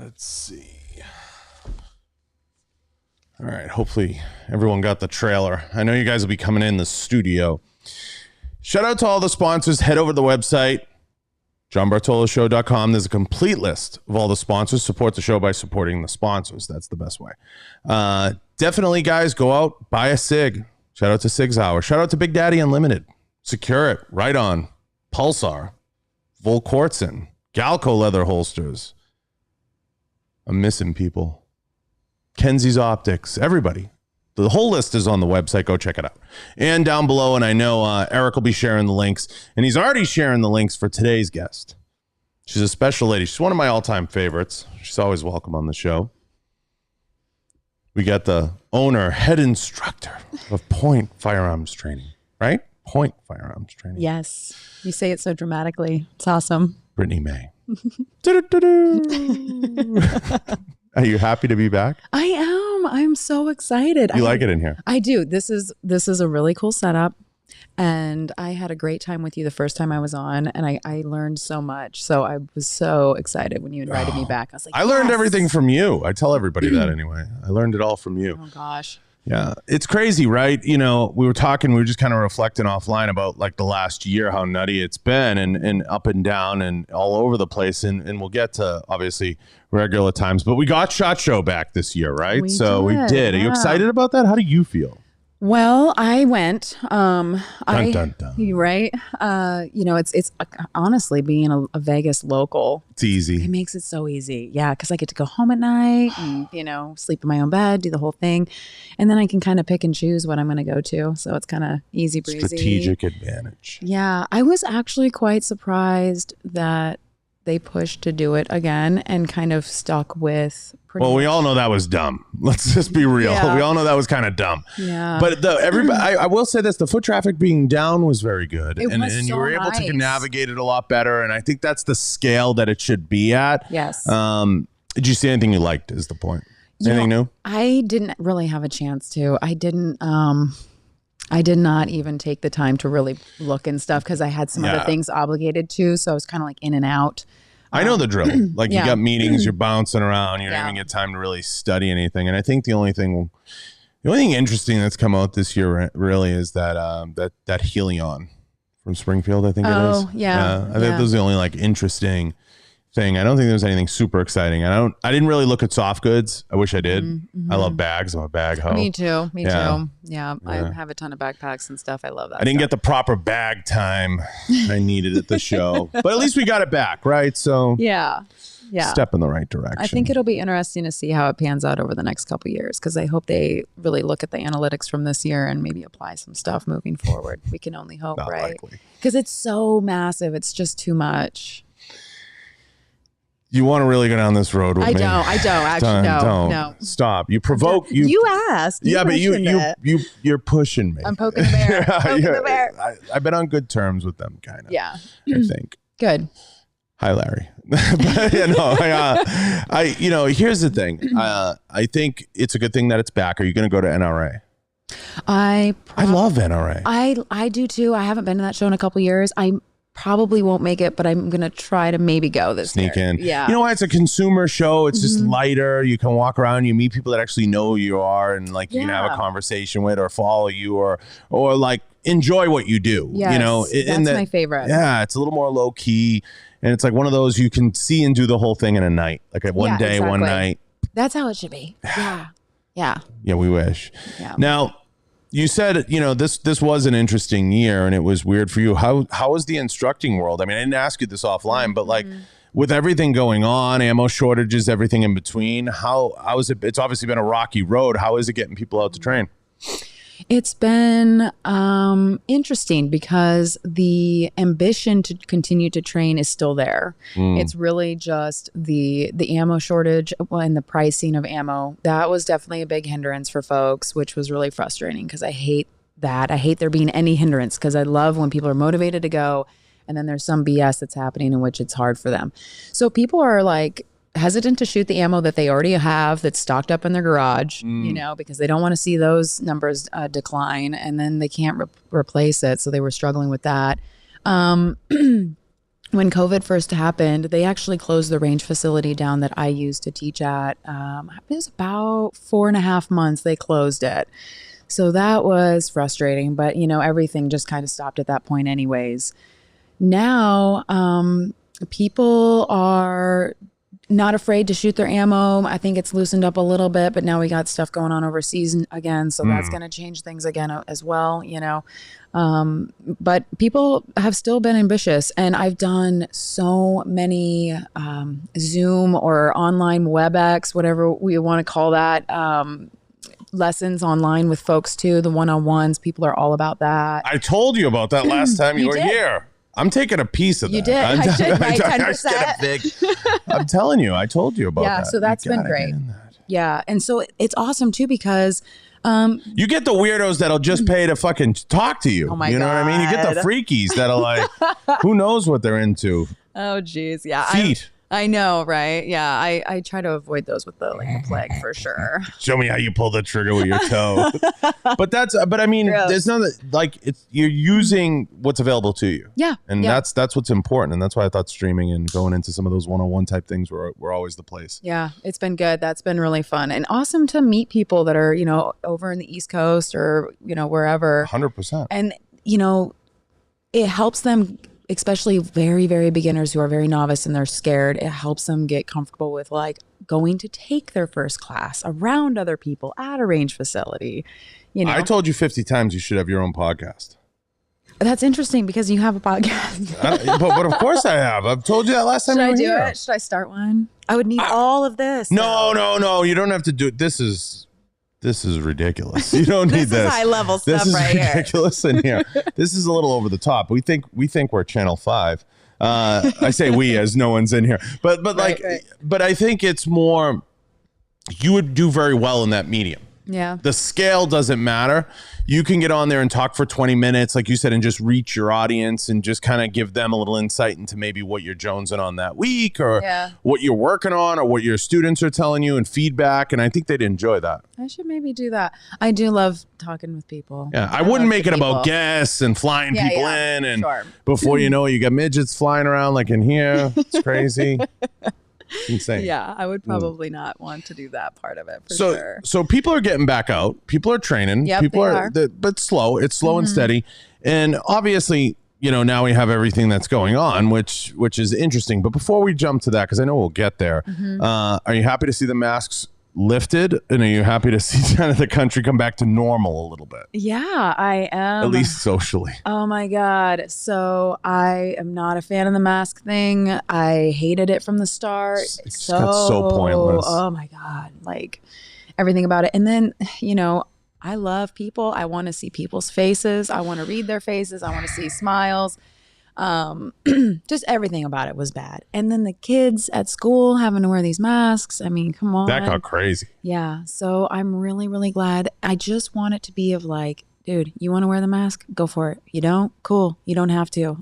Let's see. All right. Hopefully everyone got the trailer. I know you guys will be coming in the studio. Shout out to all the sponsors. Head over to the website, johnbartoloshow.com. There's a complete list of all the sponsors. Support the show by supporting the sponsors. That's the best way. Definitely, guys, go out, buy a SIG. Shout out to SIG's Hour. Shout out to Big Daddy Unlimited. Secure It, Right On, Pulsar, Volquartsen, Galco Leather Holsters. I'm missing people. Kenzie's Optics, everybody. The whole list is on the website. Go check it out. And down below, and I know Eric will be sharing the links, and he's already sharing the links for today's guest. She's a special lady. She's one of my all-time favorites. She's always welcome on the show. We got the owner, head instructor of POINT Firearms Training, right? POINT Firearms Training. Yes. You say it so dramatically. It's awesome. Brittany Mae. Are you happy to be back? I am. I'm so excited. You like it in here? I do. This is a really cool setup. And I had a great time with you the first time I was on, and I learned so much. So I was so excited when you invited me back. I was like, I learned everything from you. I tell everybody that anyway. I learned it all from you. Oh, gosh. Yeah. It's crazy, right? You know, we were just kind of reflecting offline about like the last year, how nutty it's been and up and down and all over the place. And we'll get to obviously regular times, but we got SHOT Show back this year, right? We did. Are you excited about that? How do you feel? Well, I went, dun, dun. Right. It's honestly being a Vegas local. It's easy. It makes it so easy. Yeah. Cause I get to go home at night and, sleep in my own bed, do the whole thing. And then I can kind of pick and choose what I'm going to go to. So it's kind of easy breezy. Strategic advantage. Yeah. I was actually quite surprised that they pushed to do it again and kind of stuck with we all know that was dumb. Let's just be real. Yeah. We all know that was kind of dumb. Yeah. But I will say this, the foot traffic being down was very good. And you were able to navigate it a lot better. And I think that's the scale that it should be at. Yes. Did you see anything you liked is the point? Anything new? I didn't really have a chance to. I did not even take the time to really look and stuff because I had some other things obligated to. So I was kind of like in and out. I know the drill. Like you got meetings, you're bouncing around, you don't even get time to really study anything. And I think the only thing interesting that's come out this year really is that Helion from Springfield, I think it is. Oh, yeah. I think that was the only thing. I don't think there was anything super exciting. I didn't really look at soft goods. I wish I did. Mm-hmm. I love bags. I'm a bag hoe. Me too. Yeah. I have a ton of backpacks and stuff. I love that. I didn't get the proper bag time I needed at the show, but at least we got it back, right? So yeah. Step in the right direction. I think it'll be interesting to see how it pans out over the next couple of years because I hope they really look at the analytics from this year and maybe apply some stuff moving forward. We can only hope, Not right? Likely. Because it's so massive. It's just too much. You want to really go down this road with me? I don't actually. No. Stop. You provoke. You asked. But you're pushing me. I'm poking the bear. The bear. I've been on good terms with them, kind of. Yeah. I think. Good. Hi, Larry. But here's the thing. I think it's a good thing that it's back. Are you going to go to NRA? I love NRA. I do too. I haven't been to that show in a couple of years. I probably won't make it, but I'm going to try to maybe go this Sneak year. in. Yeah. You know what? It's a consumer show. It's just lighter. You can walk around. You meet people that actually know who you are and you can have a conversation with or follow you or enjoy what you do. Yes, that's my favorite. Yeah. It's a little more low key. And it's like one of those you can see and do the whole thing in a night. Like one day, exactly. One night. That's how it should be. Yeah. Yeah, we wish. Yeah. Now, you said, this was an interesting year and it was weird for you. How was the instructing world? I mean, I didn't ask you this offline, but with everything going on, ammo shortages, everything in between, how is it? It's obviously been a rocky road. How is it getting people out to train? It's been interesting because the ambition to continue to train is still there. It's really just the ammo shortage and the pricing of ammo. That was definitely a big hindrance for folks, which was really frustrating because I hate that. I hate there being any hindrance because I love when people are motivated to go and then there's some BS that's happening in which it's hard for them. So people are hesitant to shoot the ammo that they already have that's stocked up in their garage, because they don't want to see those numbers decline and then they can't replace it. So they were struggling with that. when COVID first happened, they actually closed the range facility down that I used to teach at. It was about 4.5 months they closed it. So that was frustrating, but everything just kind of stopped at that point anyways. Now, people are not afraid to shoot their ammo. I think it's loosened up a little bit, but now we got stuff going on overseas again. So that's going to change things again as well, but people have still been ambitious, and I've done so many Zoom or online WebEx, whatever we want to call that, lessons online with folks too. The one-on-ones, people are all about that. I told you about that last time you were here. I'm taking a piece of that. You did. I should, right? 10%. I'm telling you, I told you about that. Yeah, so that's been great. Yeah, and so it's awesome too because you get the weirdos that'll just pay to fucking talk to you. Oh my you know God. what I mean? You get the freakies that'll like, who knows what they're into? Oh, geez. Yeah. Feet. I know, right? Yeah, I try to avoid those with the plague for sure. Show me how you pull the trigger with your toe. But I mean, Gross. there's none like you're using what's available to you. Yeah. And that's what's important. And that's why I thought streaming and going into some of those one-on-one type things were always the place. Yeah, it's been good. That's been really fun and awesome to meet people that are, over in the East Coast or, wherever. 100%. And, it helps them, especially very, very beginners who are very novice and they're scared. It helps them get comfortable with going to take their first class around other people at a range facility. I told you 50 times you should have your own podcast. That's interesting because you have a podcast. but of course I have. I've told you that last time. Should I do here. it? Should I start one? I would need all of this. No. You don't have to do it. This is ridiculous. You don't need this. This is high level stuff right here. This is ridiculous in here. This is a little over the top. We think we're Channel 5. I say we as no one's in here. But right. But I think it's more, you would do very well in that medium. Yeah. The scale doesn't matter. You can get on there and talk for 20 minutes, like you said, and just reach your audience and just kind of give them a little insight into maybe what you're jonesing on that week or what you're working on or what your students are telling you and feedback. And I think they'd enjoy that. I should maybe do that. I do love talking with people. Yeah, I wouldn't make it about guests and flying people in. And before you know it, you got midgets flying around like in here. It's crazy. Insane. Yeah, I would probably not want to do that part of it for sure. So people are getting back out. People are training. Yep, people are. But slow. It's slow and steady. And obviously, now we have everything that's going on, which is interesting. But before we jump to that, because I know we'll get there, are you happy to see the masks lifted? And are you happy to see kind of the country come back to normal a little bit? Yeah, I am. At least socially. Oh my God. So I am not a fan of the mask thing. I hated it from the start. It's got so pointless. Oh my God. Everything about it. And then, I love people. I want to see people's faces. I want to read their faces. I want to see smiles. Just everything about it was bad. And then the kids at school having to wear these masks. I mean, come on. That got crazy. Yeah. So I'm really, really glad. I just want it to be of dude, you want to wear the mask? Go for it. You don't? Cool. You don't have to.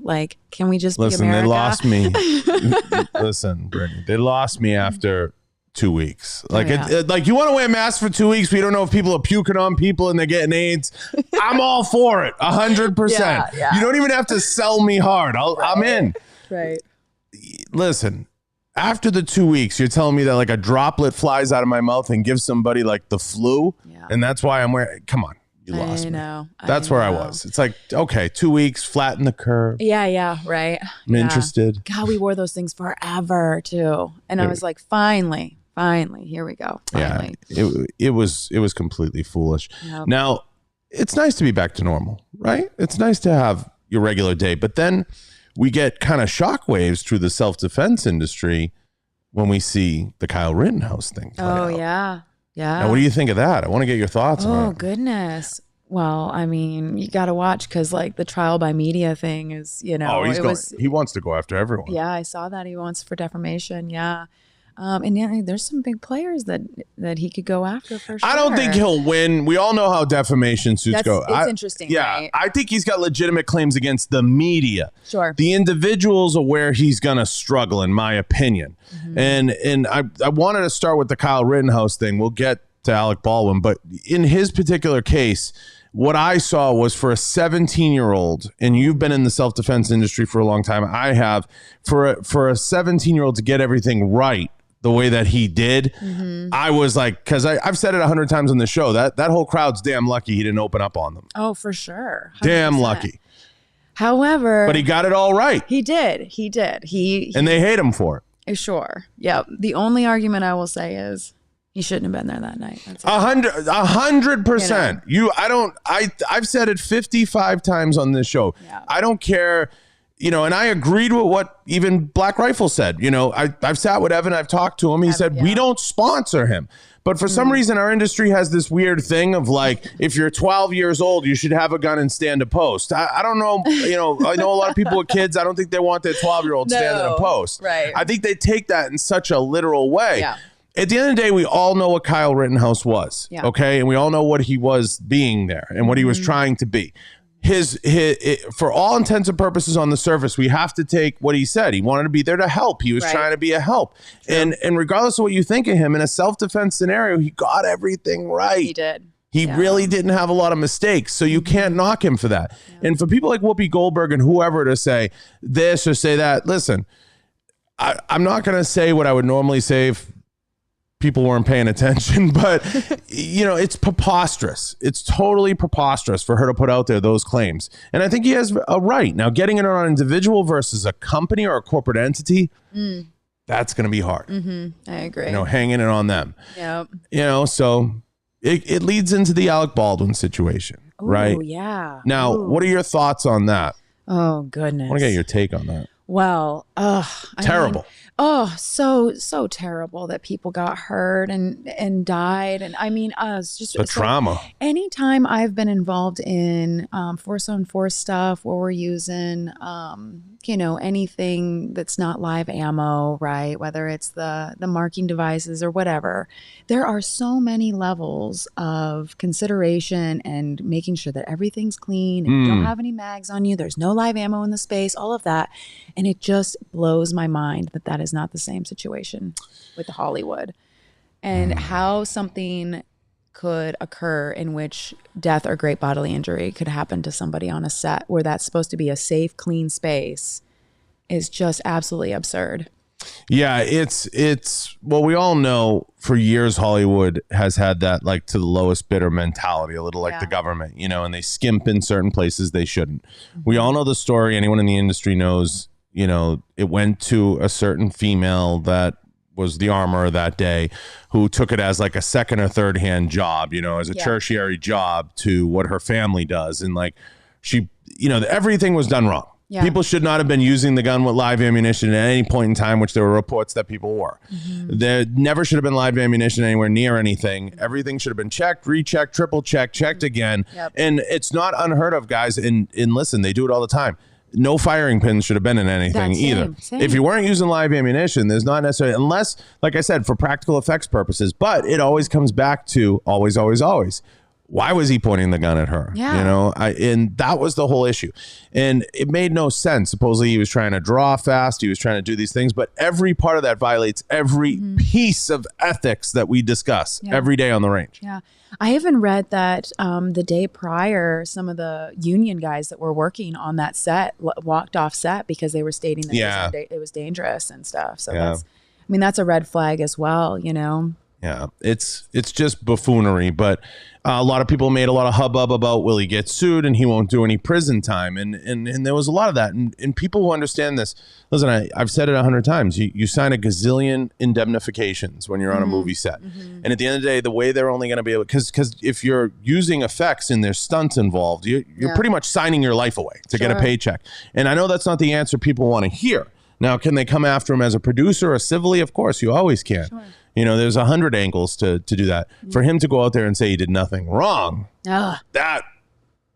Can we just be America? They lost me. Listen, Brittany, they lost me after 2 weeks. You want to wear masks for 2 weeks, but you don't know if people are puking on people and they're getting AIDS. I'm all for it. 100%. Yeah. You don't even have to sell me hard. I'm in. Right. Listen, after the 2 weeks, you're telling me that a droplet flies out of my mouth and gives somebody the flu. Yeah. And that's why I'm wearing, come on. You lost me. That's where I was. It's okay, 2 weeks, flatten the curve. Yeah, right. I'm interested. God, we wore those things forever too. And I was finally, here we go. Finally. Yeah, it was completely foolish. Yep. Now, it's nice to be back to normal, right? It's nice to have your regular day, but then we get kind of shockwaves through the self-defense industry when we see the Kyle Rittenhouse thing play out. Yeah. Now, what do you think of that? I want to get your thoughts on it. Oh, goodness. Well, I mean, you got to watch because the trial by media thing is, he wants to go after everyone. Yeah, I saw that. He wants for defamation. Yeah. And there's some big players that he could go after for sure. I don't think he'll win. We all know how defamation suits go. It's interesting. Yeah, right? I think he's got legitimate claims against the media. Sure. The individuals are where he's going to struggle, in my opinion. And I wanted to start with the Kyle Rittenhouse thing. We'll get to Alec Baldwin, but in his particular case, what I saw was for a 17-year-old, and you've been in the self-defense industry for a long time. I have. For a 17-year-old to get everything right the way that he did, I was like, because I've said it 100 times on the show, that whole crowd's damn lucky he didn't open up on them. Oh, for sure. 100%. Damn lucky. However, but he got it all right. He did. He and they hate him for it. Sure. Yep. The only argument I will say is he shouldn't have been there that night. 100%. I've said it 55 times on this show. Yeah. I don't care, and I agreed with what even Black Rifle said. I've sat with Evan, I've talked to him. He said, we don't sponsor him. But for some reason, our industry has this weird thing of like, if you're 12 years old, you should have a gun and stand a post. I don't know. I know a lot of people with kids. I don't think they want their 12-year-old standing a post. Right. I think they take that in such a literal way. Yeah. At the end of the day, we all know what Kyle Rittenhouse was. Yeah. Okay. And we all know what he was being there and what he was trying to be. For all intents and purposes on the surface, we have to take what he said. He wanted to be there to help. He was trying to be a help. True. And regardless of what you think of him, in a self-defense scenario, he got everything right. He did. He really didn't have a lot of mistakes. So you can't knock him for that. Yeah. And for people like Whoopi Goldberg and whoever to say this or say that, listen, I'm not going to say what I would normally say if people weren't paying attention, but it's preposterous. It's totally preposterous for her to put out there those claims. And I think he has a right. Now, getting it on an individual versus a company or a corporate entity, that's going to be hard. I agree. Hanging it on them. Yep. So it leads into the Alec Baldwin situation, right? Oh, yeah. Now, what are your thoughts on that? Oh, goodness. I want to get your take on that. Well, terrible. So terrible that people got hurt and died. And I mean, it's just the trauma. Like anytime I've been involved in force on force stuff where we're using, anything that's not live ammo, right? Whether it's the marking devices or whatever, there are so many levels of consideration and making sure that everything's clean and you don't have any mags on you. There's no live ammo in the space, all of that. And it just blows my mind that is not the same situation with Hollywood and how something could occur in which death or great bodily injury could happen to somebody on a set where that's supposed to be a safe, clean space is just absolutely absurd. Yeah, well, we all know for years Hollywood has had that like to the lowest bidder mentality, a little like the government, and they skimp in certain places they shouldn't. We all know the story. Anyone in the industry knows, it went to a certain female that was the armorer that day who took it as like a second or third hand job, as a tertiary job to what her family does. And like she, everything was done wrong. Yeah. People should not have been using the gun with live ammunition at any point in time, which there were reports that people were. There never should have been live ammunition anywhere near anything. Everything should have been checked, rechecked, triple checked, checked again. Yep. And it's not unheard of, guys. And listen, they do it all the time. No firing pins should have been in anything either. Same. If you weren't using live ammunition, there's not necessarily, unless, like I said, for practical effects purposes, but it always comes back to always, why was he pointing the gun at her? Yeah. And that was the whole issue. And it made no sense. Supposedly he was trying to draw fast. He was trying to do these things, but every part of that violates every piece of ethics that we discuss every day on the range. Yeah. I even read that the day prior, some of the union guys that were working on that set walked off set because they were stating that it was dangerous and stuff. So that's a red flag as well, Yeah, it's just buffoonery, but a lot of people made a lot of hubbub about will he get sued and he won't do any prison time, and there was a lot of that, and people who understand this, listen, I've said it 100 times, you sign a gazillion indemnifications when you're on a movie set, and at the end of the day, the way they're only going to be able, because if you're using effects and there's stunts involved, you're pretty much signing your life away to get a paycheck, and I know that's not the answer people want to hear. Now, can they come after him as a producer or civilly? Of course, you always can. Sure. There's 100 angles to do that. For him to go out there and say he did nothing wrong, that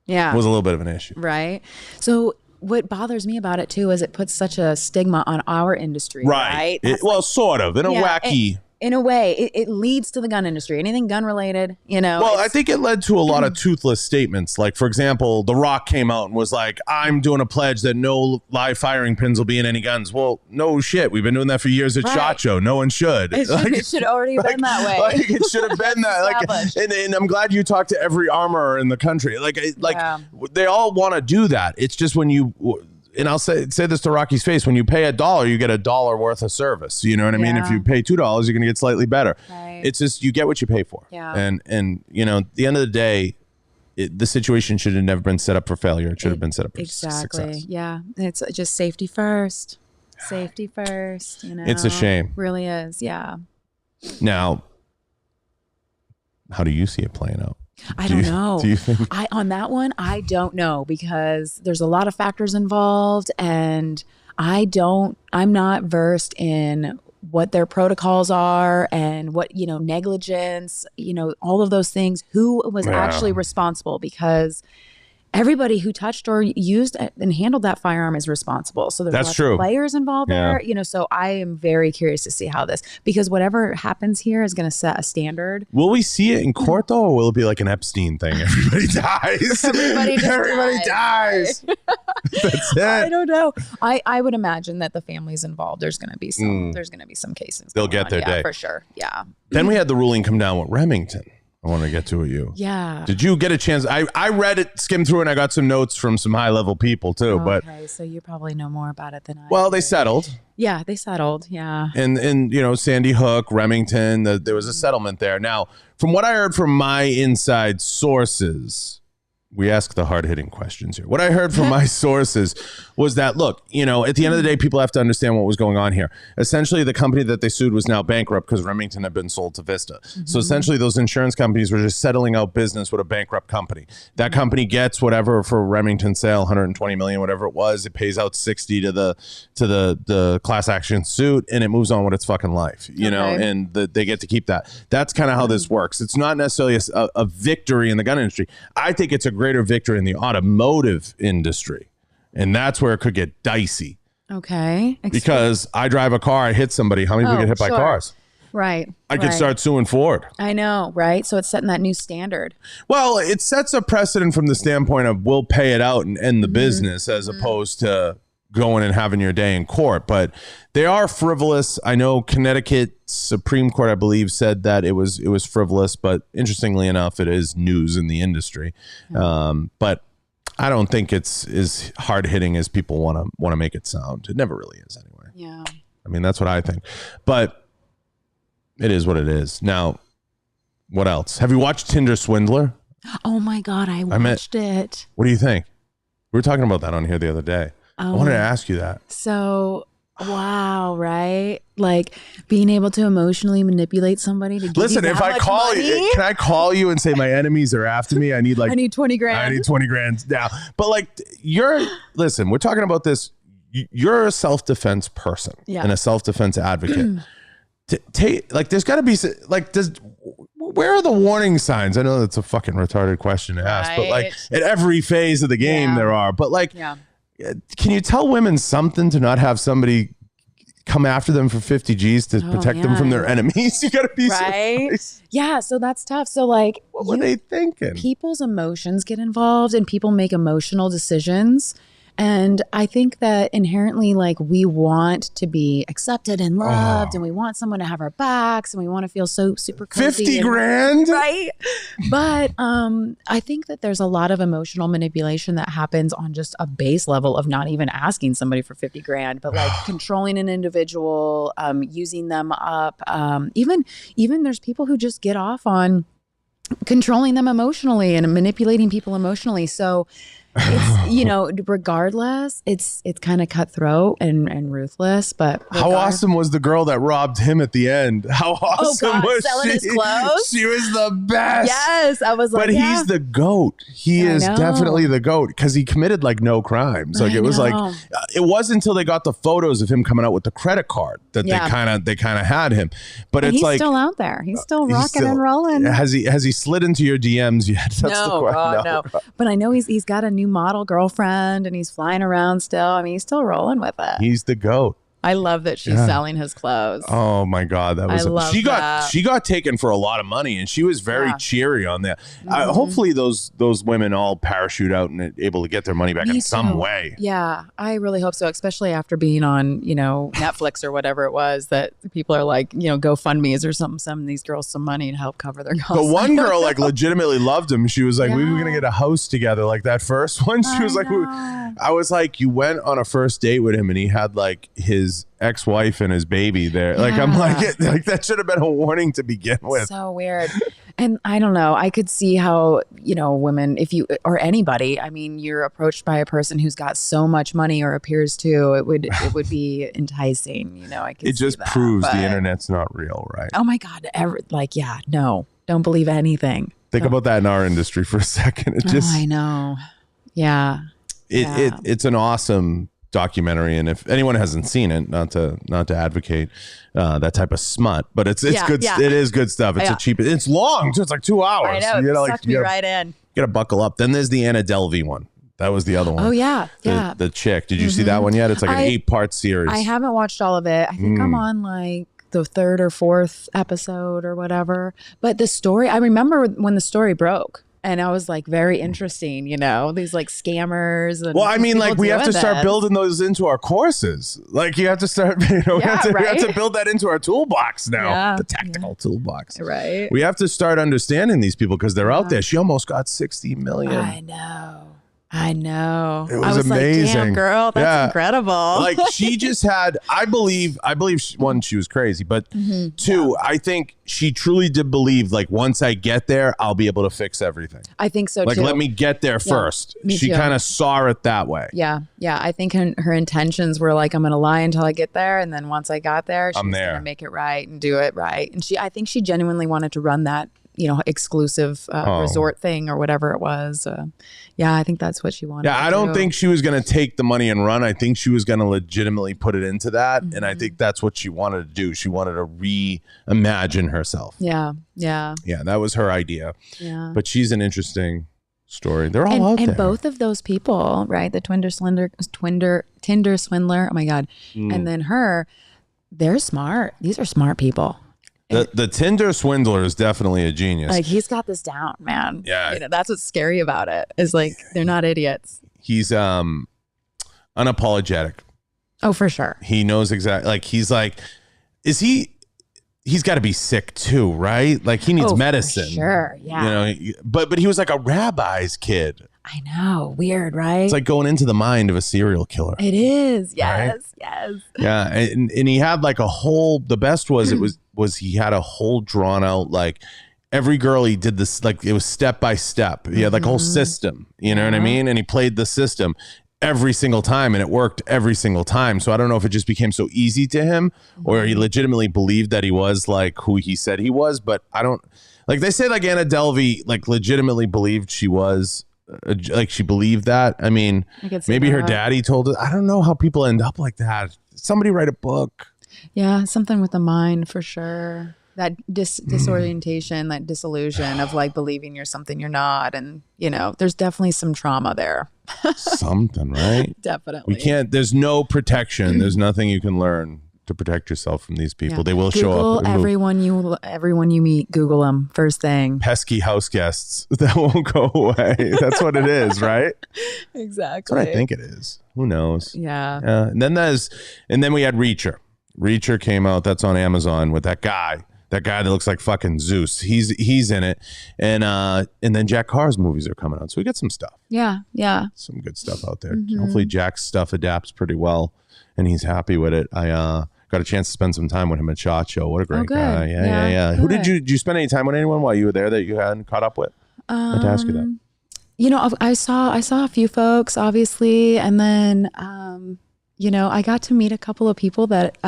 was a little bit of an issue. Right. So what bothers me about it, too, is it puts such a stigma on our industry. Right. Well, sort of, in a wacky... In a way, it leads to the gun industry. Anything gun related, Well, I think it led to a lot of toothless statements. Like, for example, The Rock came out and was like, I'm doing a pledge that no live firing pins will be in any guns. Well, no shit. We've been doing that for years at SHOT Show. No one should. It should already have been that way. It should have been that. And I'm glad you talked to every armorer in the country. They all want to do that. It's just when you... And I'll say this to Rocky's face: when you pay $1, you get $1 worth of service. You know what I mean? If you pay $2, you're going to get slightly better. Right. It's just you get what you pay for. Yeah. And at the end of the day, the situation should have never been set up for failure. It should have been set up for success. Yeah. It's just safety first. Safety first. It's a shame. Really is. Yeah. Now, how do you see it playing out? I don't know. Do you think? On that one, I don't know, because there's a lot of factors involved, and I'm not versed in what their protocols are and what, negligence, all of those things, who was actually responsible, because everybody who touched or used and handled that firearm is responsible. So there's lots of players involved there, so I am very curious to see how because whatever happens here is going to set a standard. Will we see it in court though, or will it be like an Epstein thing? Everybody dies. Everybody dies. That's it. I don't know. I would imagine that the families involved, there's going to be some cases. They'll get their day for sure. Yeah. Then we had the ruling come down with Remington. I want to get to you. Yeah. Did you get a chance? I read it, skimmed through it, and I got some notes from some high-level people, too. Okay, so you probably know more about it than I do. Well, they settled. Yeah, they settled, yeah. And Sandy Hook, Remington, there was a settlement there. Now, from what I heard from my inside sources, we ask the hard-hitting questions here. What I heard from my sources was that, look, at the end of the day, people have to understand what was going on here. Essentially, the company that they sued was now bankrupt because Remington had been sold to Vista. Mm-hmm. So essentially, those insurance companies were just settling out business with a bankrupt company. That company gets whatever for Remington sale, $120 million, whatever it was. It pays out $60 to the class action suit, and it moves on with its fucking life. And they get to keep that. That's kind of how this works. It's not necessarily a victory in the gun industry. I think it's a greater victory in the automotive industry. And that's where it could get dicey. Okay. Because I drive a car, I hit somebody. How many people get hit by cars? Right. I could start suing Ford. I know, right? So it's setting that new standard. Well, it sets a precedent from the standpoint of we'll pay it out and end the business as opposed to going and having your day in court. But they are frivolous. I know Connecticut Supreme Court, I believe, said that it was frivolous, but interestingly enough, it is news in the industry. But I don't think it's as hard hitting as people want to make it sound. It never really is anyway. Yeah. I mean, that's what I think. But it is what it is. Now, what else? Have you watched Tinder Swindler? Oh my God, I watched it. What do you think? We were talking about that on here the other day. I wanted to ask you that. So, wow, right? Like being able to emotionally manipulate somebody to give Listen, you if that I call money? you, can I call you and say my enemies are after me? I need 20 grand. I need 20 grand now. But listen, we're talking about this. You're a self-defense person and a self-defense advocate. There's got to be where are the warning signs? I know that's a fucking retarded question to ask, but at every phase of the game there are. But can you tell women something to not have somebody come after them for 50 G's to protect them from their enemies? You got to be right. So yeah, so that's tough. So what were they thinking? People's emotions get involved and people make emotional decisions. And I think that inherently, we want to be accepted and loved, and we want someone to have our backs, and we want to feel so super cozy. 50 grand? Right? But I think that there's a lot of emotional manipulation that happens on just a base level of not even asking somebody for 50 grand, but controlling an individual, using them up. Even there's people who just get off on controlling them emotionally and manipulating people emotionally. So it's, regardless, it's kind of cutthroat and ruthless, but how awesome was the girl that robbed him at the end? How awesome was selling she? His clothes? She was the best. Yes, I was like, but he's the GOAT. He is definitely the GOAT because he committed no crimes. It wasn't until they got the photos of him coming out with the credit card that they kind of had him. But it's he's still out there. He's still rocking and rolling. Has he slid into your DMs yet? That's the question. No. But I know he's got a new model girlfriend and he's flying around still. I mean, he's still rolling with it. He's the GOAT. I love that she's selling his clothes. Oh my God, that was she got taken for a lot of money, and she was very cheery on that. Hopefully, those women all parachute out and able to get their money back in some way. Yeah, I really hope so. Especially after being on Netflix or whatever it was, that people are like GoFundMe's or something. Some of these girls some money to help cover their costs. The one girl like legitimately loved him. She was like, we were gonna get a house together, like that first one. She was like, I was like, you went on a first date with him, and he had like his ex-wife and his baby there. Like I'm like that should have been a warning to begin with. So weird. And I don't know, I could see how women, if you or anybody, I mean, you're approached by a person who's got so much money or appears to, it would be enticing. I could. It just proves the internet's not real, right? Oh my God, no, don't believe anything. Think about that in our industry for a second. It just I know. Yeah. It's an awesome documentary, and if anyone hasn't seen it, not to advocate that type of smut, but it's good. It is good stuff. It's it's long too. It's like 2 hours. I know. Sucked me right in. You gotta buckle up. Then there's the Anna Delvey one. That was the other one. Oh yeah, the chick. Did you see that one yet? It's like an 8-part series. I haven't watched all of it. I think I'm on like the 3rd or 4th episode or whatever. But the story, I remember when the story broke. And I was like, very interesting, these like scammers. And well, I mean, like we have to start building those into our courses. Like you have to start, we have to build that into our toolbox now, the tactical toolbox. Right. We have to start understanding these people because they're out there. She almost got 60 million. I know. It was amazing. Like, damn, girl, that's incredible. Like she just had, I believe one, she was crazy, but two, I think she truly did believe like once I get there, I'll be able to fix everything. I think so like, too. Let me get there first. She kind of saw it that way. Yeah. Yeah. I think her intentions were like, I'm going to lie until I get there. And then once I got there, she's going to make it right and do it right. And I think she genuinely wanted to run that exclusive resort thing or whatever it was. I think that's what she wanted. Yeah, I don't think she was going to take the money and run. I think she was going to legitimately put it into that. And I think that's what she wanted to do. She wanted to reimagine herself. Yeah. Yeah, that was her idea. Yeah. But she's an interesting story. They're all out there. And both of those people, right? The Tinder swindler. Oh my God. And then her, they're smart. These are smart people. The Tinder swindler is definitely a genius. Like he's got this down, man. Yeah. That's what's scary about it is like they're not idiots. He's unapologetic. Oh, for sure. He knows exactly. Like he's like, he's got to be sick too, right? Like he needs medicine. For sure. Yeah. But he was like a rabbi's kid. I know. Weird, right? It's like going into the mind of a serial killer. It is. Yes. Right? Yes. Yeah. And he had like the best was he had a whole drawn out, like every girl he did this, like it was step by step. He had like a whole system, you know what I mean? And he played the system every single time and it worked every single time. So I don't know if it just became so easy to him or he legitimately believed that he was like who he said he was. But I don't, like they say like Anna Delvey like legitimately believed she was like she believed that. I mean, maybe her daddy told her. I don't know how people end up like that. Somebody write a book. Yeah, something with the mind for sure. That disorientation, that disillusion of like believing you're something you're not. And, there's definitely some trauma there. Something, right? Definitely. We can't, there's no protection. There's nothing you can learn to protect yourself from these people. They will show up. Everyone you meet, Google them first thing. Pesky house guests that won't go away. That's what it is, right? Exactly. That's what I think it is. Who knows? Yeah. And then we had Reacher. Reacher came out. That's on Amazon with that guy that looks like fucking Zeus. He's in it. And then Jack Carr's movies are coming out. So we got some stuff. Yeah. Yeah. Some good stuff out there. Hopefully Jack's stuff adapts pretty well and he's happy with it. I got a chance to spend some time with him at SHOT Show. What a great guy. Yeah. Who did you spend any time with anyone while you were there that you hadn't caught up with? I had to ask you that. I saw a few folks, obviously, and then I got to meet a couple of people that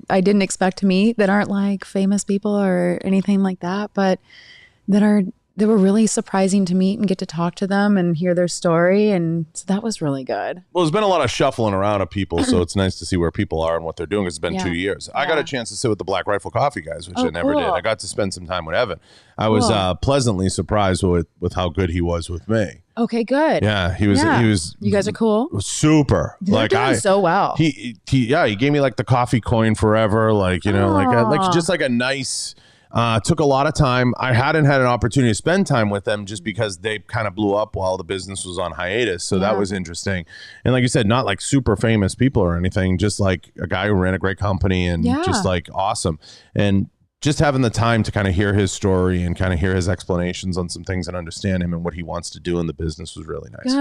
I didn't expect to meet that aren't like famous people or anything like that, but that are they were really surprising to meet and get to talk to them and hear their story. And so that was really good. Well, there's been a lot of shuffling around of people, so it's nice to see where people are and what they're doing. It's been 2 years. I got a chance to sit with the Black Rifle Coffee guys, which I never did. I got to spend some time with Evan. I was pleasantly surprised with how good he was with me. Okay, good. Yeah, he was. You guys are cool. Super. They're doing so well. He gave me like the coffee coin forever, like like just like a nice. Took a lot of time. I hadn't had an opportunity to spend time with them just because they kind of blew up while the business was on hiatus. So that was interesting. And like you said, not like super famous people or anything, just like a guy who ran a great company and just like awesome. And just having the time to kind of hear his story and kind of hear his explanations on some things and understand him and what he wants to do in the business was really nice.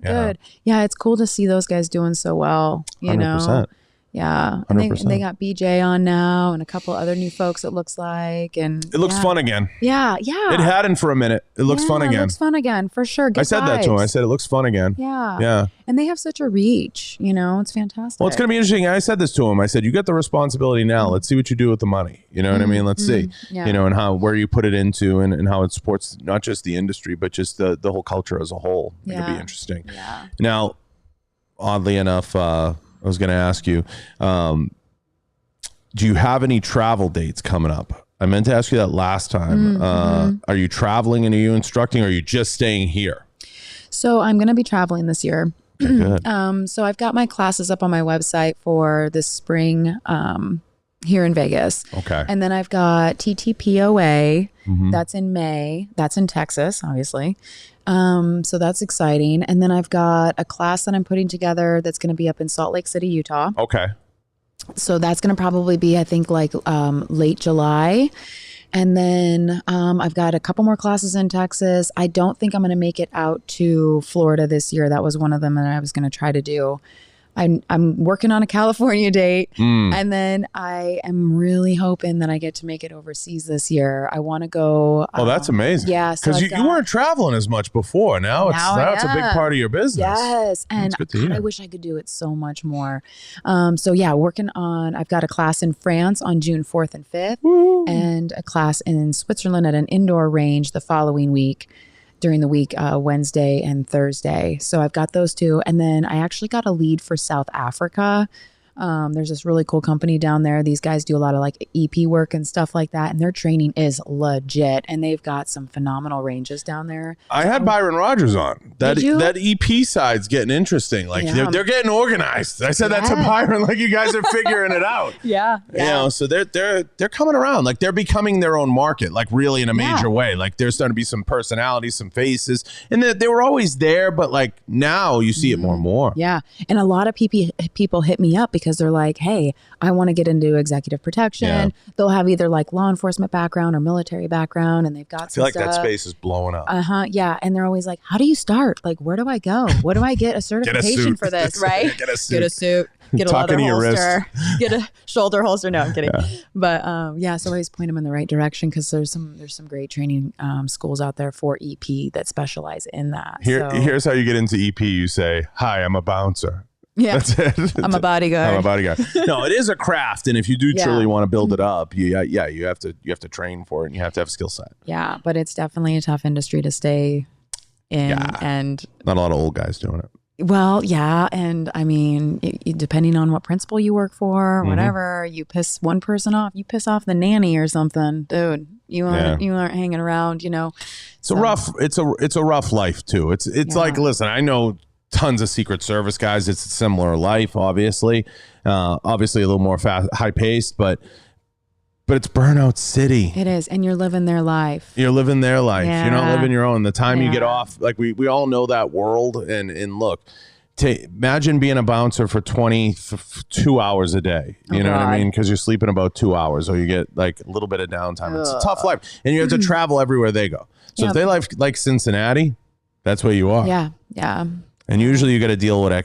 Good. Yeah, it's cool to see those guys doing so well, you 100%. know. Yeah, and they got BJ on now and a couple other new folks, it looks like. And it looks fun again. Yeah. It hadn't for a minute. It looks fun again. It looks fun again, for sure. Good I said that to him. I said, it looks fun again. Yeah. And they have such a reach, you know, it's fantastic. Well, it's going to be interesting. I said this to him. I said, you get the responsibility now. Let's see what you do with the money. You know what I mean? Let's see, you know, and where you put it into and how it supports not just the industry, but just the whole culture as a whole. It'll be interesting. Yeah. Now, oddly enough, I was going to ask you, do you have any travel dates coming up? I meant to ask you that last time. Are you traveling and are you instructing or are you just staying here? So I'm going to be traveling this year. Okay, good. So I've got my classes up on my website for this spring here in Vegas. Okay. And then I've got TTPOA. That's in May. That's in Texas, obviously. So that's exciting. And then I've got a class that I'm putting together that's going to be up in Salt Lake City, Utah. Okay. So that's going to probably be, I think, like late July. And then I've got a couple more classes in Texas. I don't think I'm going to make it out to Florida this year. That was one of them that I was going to try to do. I'm working on a California date, and then I am really hoping that I get to make it overseas this year. I want to go. Oh, that's amazing. Yeah, because you weren't traveling as much before. Now it's a big part of your business. Yes, and God, I wish I could do it so much more. So yeah, working on. I've got a class in France on June 4th and 5th, and a class in Switzerland at an indoor range the following week. During the week, Wednesday and Thursday. So I've got those two. And then I actually got a lead for South Africa. There's this really cool company down there. These guys do a lot of like EP work and stuff like that. And their training is legit. And they've got some phenomenal ranges down there. I had Byron Rogers on. That EP side's getting interesting. Like they're getting organized. I said that to Byron, like you guys are figuring it out. Yeah. You know, so they're coming around. Like they're becoming their own market, like really in a major way. Like there's starting to be some personalities, some faces. And they were always there, but like now you see it more and more. Yeah. And a lot of people hit me up because they're like, hey, I want to get into executive protection. Yeah. They'll have either like law enforcement background or military background, and they've got I feel like that space is blowing up. Yeah. And they're always like, how do you start? Like, where do I go? What do I get a certification for this? Right? Get a suit. Get a suit. Get a leather holster. Get a shoulder holster. No, I'm kidding. Yeah. But so I always point them in the right direction because there's some great training schools out there for EP that specialize in that. Here's how you get into EP. You say, hi, I'm a bouncer. Yeah, that's it. I'm a bodyguard. No, it is a craft, and if you do truly want to build it up, you have to train for it, and you have to have a skill set. Yeah, but it's definitely a tough industry to stay in, and not a lot of old guys doing it. Well, yeah, and I mean, depending on what principal you work for, whatever, you piss one person off, you piss off the nanny or something, dude. You aren't hanging around, you know. It's a rough life too. It's like, listen, I know tons of Secret Service guys. It's a similar life, obviously. Obviously a little more high paced, but it's burnout city. It is, and you're living their life. You're living their life. Yeah. You're not living your own. The time you get off, like we all know that world. And look, imagine being a bouncer for 22 hours a day. You know what I mean? Because you're sleeping about 2 hours, or you get like a little bit of downtime. It's a tough life, and you have to travel everywhere they go. So if they like Cincinnati, that's where you are. Yeah, yeah. And usually you got to deal with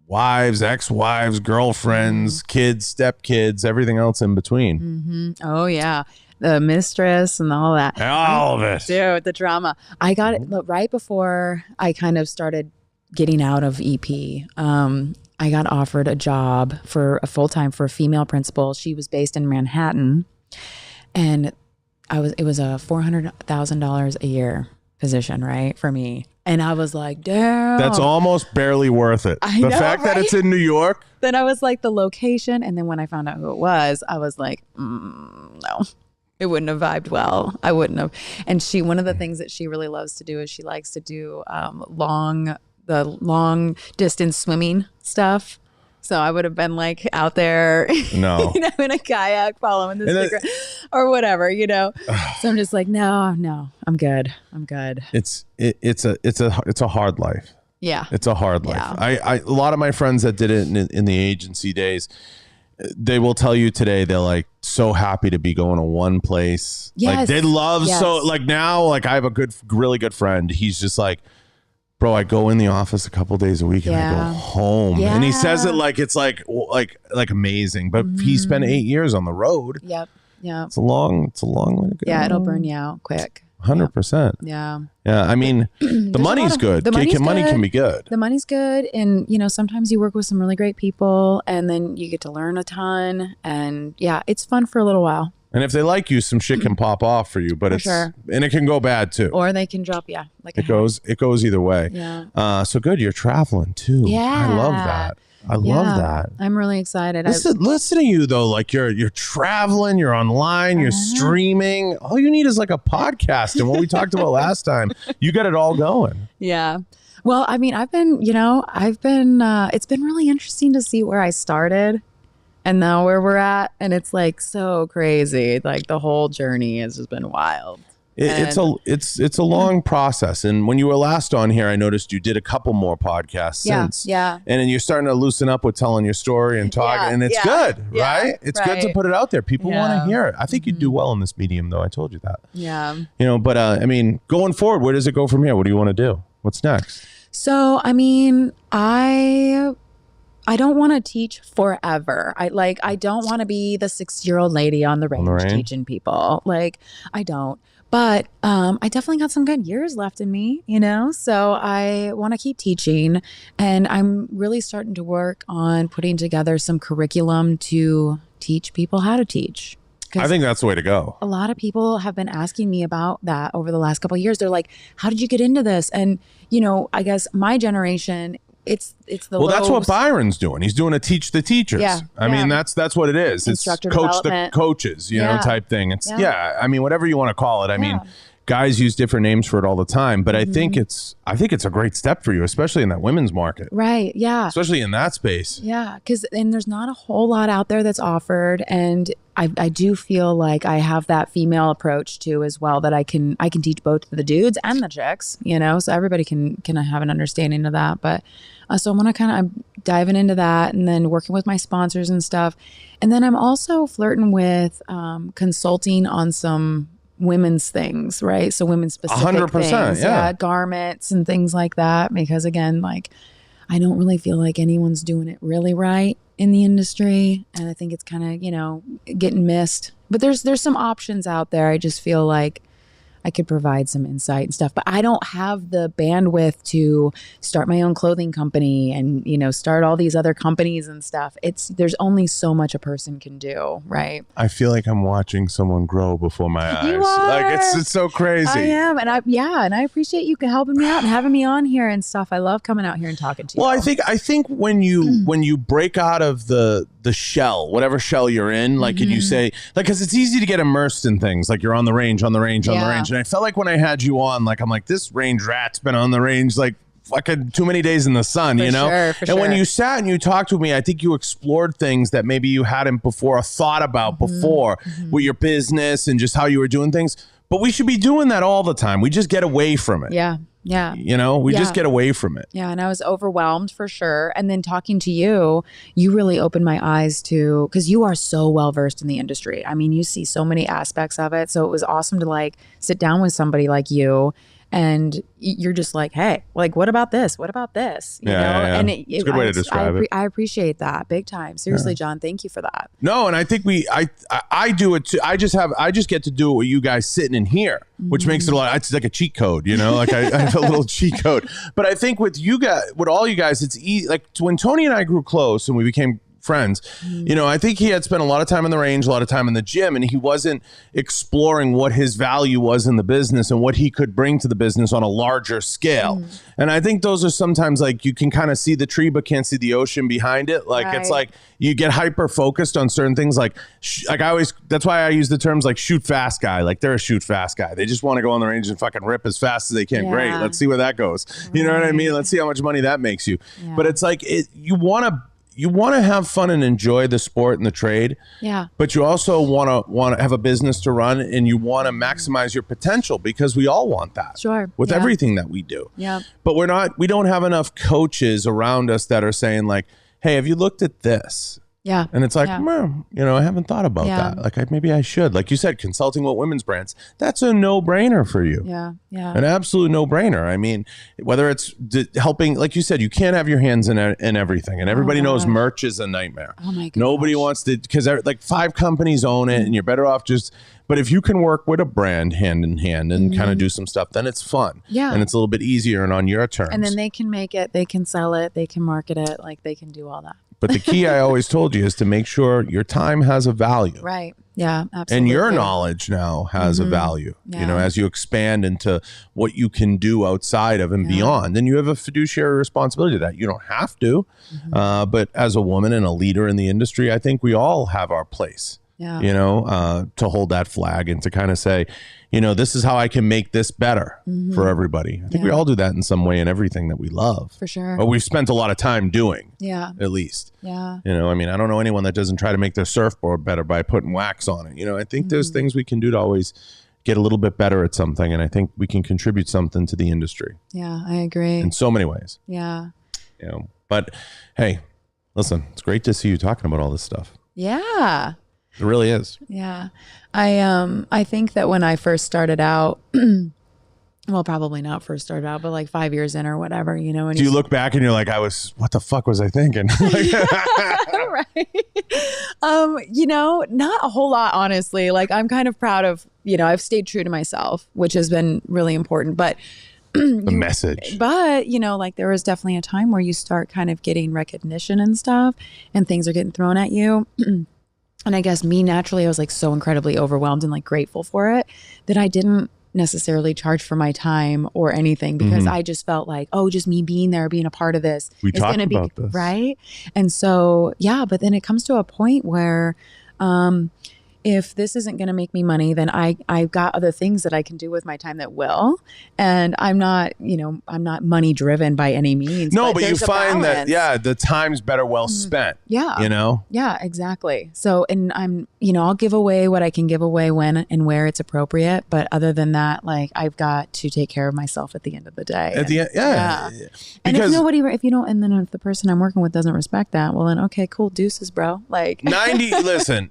wives, ex-wives, girlfriends, kids, stepkids, everything else in between. Oh, yeah. The mistress and all that. All of it. Dude, the drama. I got it right before I kind of started getting out of EP. I got offered a job for a full-time for a female principal. She was based in Manhattan. And it was a $400,000 a year position, right, for me. And I was like, damn. That's almost barely worth it. I the know, fact that right? it's in New York. Then I was like, the location. And then when I found out who it was, I was like, no, it wouldn't have vibed well. I wouldn't have. And one of the things that she really loves to do is she likes to do long distance swimming stuff. So I would have been like out there, No. in a kayak following this or whatever, So I'm just like, no, I'm good. It's a hard life. Yeah. It's a hard life. Yeah. A lot of my friends that did it in the agency days, they will tell you today they're like so happy to be going to one place. Yes. Like they love Yes. so like now like I have a really good friend. He's just like, bro, I go in the office a couple days a week and I go home. Yeah. And he says it like it's like amazing. But he spent 8 years on the road. Yep. Yeah. It's a long way to go. Yeah, it'll burn you out quick. 100%. Yeah. Yeah. I mean, the money's good. Money can be good. The money's good. And, sometimes you work with some really great people and then you get to learn a ton. And yeah, it's fun for a little while. And if they like you, some shit can pop off for you, but and it can go bad too. Or they can drop, like it goes either way. Yeah. So good. You're traveling too. Yeah. I love that. I love that. I'm really excited. Listen to you though. Like you're traveling, you're online, you're streaming. All you need is like a podcast. And what we talked about last time, you got it all going. Yeah. Well, I mean, it's been really interesting to see where I started and now where we're at. And it's like so crazy. Like the whole journey has just been wild. It's a long process. And when you were last on here, I noticed you did a couple more podcasts since. Yeah. And then you're starting to loosen up with telling your story and talking. And it's good, right? It's good to put it out there. People want to hear it. I think you do well in this medium, though. I told you that. Yeah. But I mean, going forward, where does it go from here? What do you want to do? What's next? So, I mean, I don't want to teach forever. I don't want to be the 60-year-old lady on the range teaching people. I don't. But I definitely got some good years left in me, so I want to keep teaching. And I'm really starting to work on putting together some curriculum to teach people how to teach. I think that's the way to go. A lot of people have been asking me about that over the last couple of years. They're like, how did you get into this? And, I guess my generation, it's the that's what Byron's doing. He's doing a teach the teachers. Yeah, I mean, that's what it is. Instructor it's coach development. the coaches, type thing. It's I mean, whatever you want to call it. I mean, guys use different names for it all the time, but I think it's a great step for you, especially in that women's market. Right. Yeah. Especially in that space. Yeah. And there's not a whole lot out there that's offered. And I do feel like I have that female approach too as well, that I can teach both the dudes and the chicks, so everybody can have an understanding of that. But so I'm diving into that and then working with my sponsors and stuff. And then I'm also flirting with consulting on some women's things, right? So women's specific 100%, things, garments and things like that. Because again, I don't really feel like anyone's doing it really right in the industry. And I think it's kind of, getting missed. But there's some options out there. I just feel like I could provide some insight and stuff, but I don't have the bandwidth to start my own clothing company and, start all these other companies and stuff. There's only so much a person can do, right? I feel like I'm watching someone grow before my eyes. You are. Like it's so crazy. I am. And I appreciate you helping me out and having me on here and stuff. I love coming out here and talking to you. Well, I think when you break out of the shell, whatever shell you're in, and you say, because it's easy to get immersed in things, like you're on the range. And I felt like when I had you on, I'm like, this range rat's been on the range fucking too many days in the sun, For sure. When you sat and you talked with me, I think you explored things that maybe you hadn't before or thought about before with your business and just how you were doing things. But we should be doing that all the time. We just get away from it. Yeah. Yeah. We just get away from it. Yeah. And I was overwhelmed for sure. And then talking to you, you really opened my eyes to, because you are so well versed in the industry. I mean, you see so many aspects of it. So it was awesome to sit down with somebody like you. And you're just like, hey, what about this? What about this? You know? Yeah. And it's a good way to describe it. I appreciate that big time. Seriously, John, thank you for that. No, and I think I do it too. I just get to do it with you guys sitting in here, which makes it it's like a cheat code, Like I have a little cheat code. But I think with you guys, with all you guys, it's easy. Like when Tony and I grew close and we became friends, you know, I think he had spent a lot of time in the range, a lot of time in the gym, and he wasn't exploring what his value was in the business and what he could bring to the business on a larger scale. And I think those are sometimes like you can kind of see the tree but can't see the ocean behind it. Like it's like you get hyper focused on certain things. Like I always, that's why I use the terms like shoot fast guy. Like they're a shoot fast guy. They just want to go on the range and fucking rip as fast as they can. Great. Let's see where that goes. You know what I mean? Let's see how much money that makes you. But it's like you want to have fun and enjoy the sport and the trade. Yeah. But you also want to have a business to run, and you want to maximize your potential, because we all want that. Sure. With everything that we do. Yeah. But we don't have enough coaches around us that are saying like, hey, have you looked at this? Yeah. And it's like, you know, I haven't thought about that. Like maybe I should. Like you said, consulting with women's brands, that's a no-brainer for you. Yeah. Yeah. An absolute no-brainer. I mean, whether it's helping, like you said, you can't have your hands in everything. And everybody knows merch is a nightmare. Oh my God. Nobody wants to, because like 5 companies own it, and you're better off just, but if you can work with a brand hand in hand and kind of do some stuff, then it's fun. Yeah. And it's a little bit easier and on your terms. And then they can make it, they can sell it, they can market it, like they can do all that. But the key I always told you is to make sure your time has a value. Right. Yeah, absolutely. And your knowledge now has a value, you know, as you expand into what you can do outside of and beyond. And you have a fiduciary responsibility to that. You don't have to. But as a woman and a leader in the industry, I think we all have our place. Yeah. You know, to hold that flag and to kind of say, you know, this is how I can make this better for everybody. I think we all do that in some way in everything that we love. For sure. But we've spent a lot of time doing. Yeah. At least. Yeah. You know, I mean, I don't know anyone that doesn't try to make their surfboard better by putting wax on it. You know, I think there's things we can do to always get a little bit better at something. And I think we can contribute something to the industry. Yeah, I agree. In so many ways. Yeah. You know, but hey, listen, it's great to see you talking about all this stuff. Yeah. It really is. Yeah. I think that when I first started out, well, probably not first started out, but like 5 years in or whatever, you know. And do you look back and you're like, what the fuck was I thinking? Right. You know, not a whole lot, honestly. Like I'm kind of proud of, you know, I've stayed true to myself, which has been really important, but the message. But, you know, like there was definitely a time where you start kind of getting recognition and stuff and things are getting thrown at you. And I guess me naturally, I was like so incredibly overwhelmed and like grateful for it that I didn't necessarily charge for my time or anything, because I just felt like, oh, just me being there, being a part of this is going to be this. Right. And so, yeah, but then it comes to a point where, if this isn't going to make me money, then I've got other things that I can do with my time that will. And I'm not, you know, I'm not money driven by any means. No, but you find that, yeah, the time's better well spent. Yeah. You know? Yeah, exactly. So, and I'm, you know, I'll give away what I can give away when and where it's appropriate. But other than that, like I've got to take care of myself at the end of the day. At the end, yeah. And if the person I'm working with doesn't respect that, well then, okay, cool. Deuces, bro. Like 90%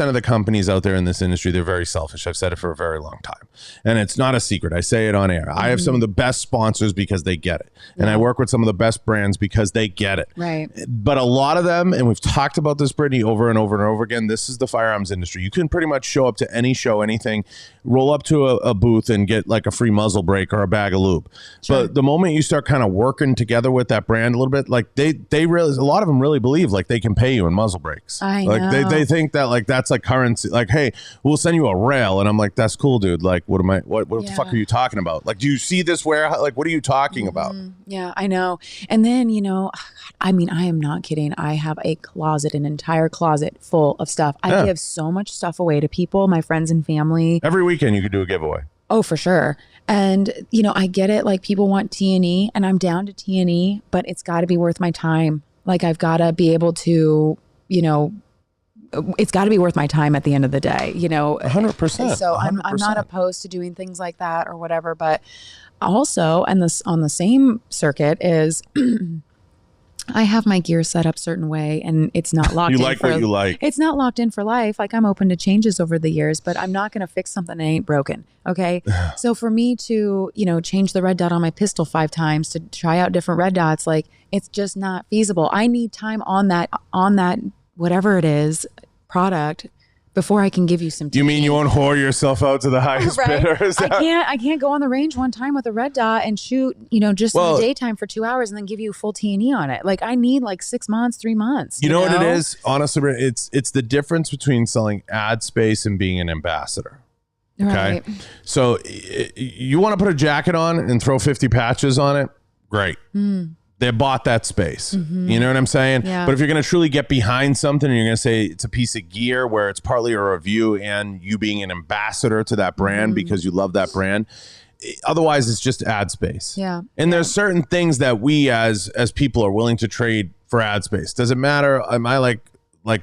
of the companies out there in this industry, they're very selfish. I've said it for a very long time. And it's not a secret. I say it on air. I have some of the best sponsors because they get it. And I work with some of the best brands because they get it. Right. But a lot of them, and we've talked about this, Brittany, over and over and over again, this is the firearms industry. You can pretty much show up to any show, anything, roll up to a booth and get like a free muzzle brake or a bag of lube. Sure. But the moment you start kind of working together with that brand a little bit, like they really, a lot of them really believe like they can pay you in muzzle brakes. I know. They think that like that's like currency. Like, hey, we'll send you a rail, and I'm like, that's cool, dude. Like, what the fuck are you talking about? Like, do you see this warehouse? Like, what are you talking about? Yeah, I know. And then, you know, I mean, I am not kidding. I have a closet, an entire closet full of stuff. I give so much stuff away to people, my friends and family. Every weekend you could do a giveaway. Oh, for sure. And, you know, I get it. Like people want T&E and I'm down to T&E, but it's got to be worth my time. Like I've got to be able to, you know, it's got to be worth my time at the end of the day, you know. 100%. So 100%. I'm not opposed to doing things like that or whatever, but also, and this on the same circuit is I have my gear set up certain way and it's not locked in. You like what you like. It's not locked in for life. Like I'm open to changes over the years, but I'm not going to fix something that ain't broken. Okay. So for me to, you know, change the red dot on my pistol 5 times to try out different red dots, like it's just not feasible. I need time on that, whatever it is, product before I can give you some tea. You mean you won't whore yourself out to the highest bidder? I can't go on the range one time with a red dot and shoot, just in the daytime for 2 hours and then give you full T&E on it. Like I need like 6 months, 3 months. You know what it is? Honestly, it's the difference between selling ad space and being an ambassador. Okay. Right. So you want to put a jacket on and throw 50 patches on it? Great. They bought that space. You know what I'm saying? Yeah. But if you're going to truly get behind something and you're going to say it's a piece of gear where it's partly a review and you being an ambassador to that brand because you love that brand, otherwise it's just ad space. Yeah. And there's certain things that we as people are willing to trade for ad space. Does it matter? Am I like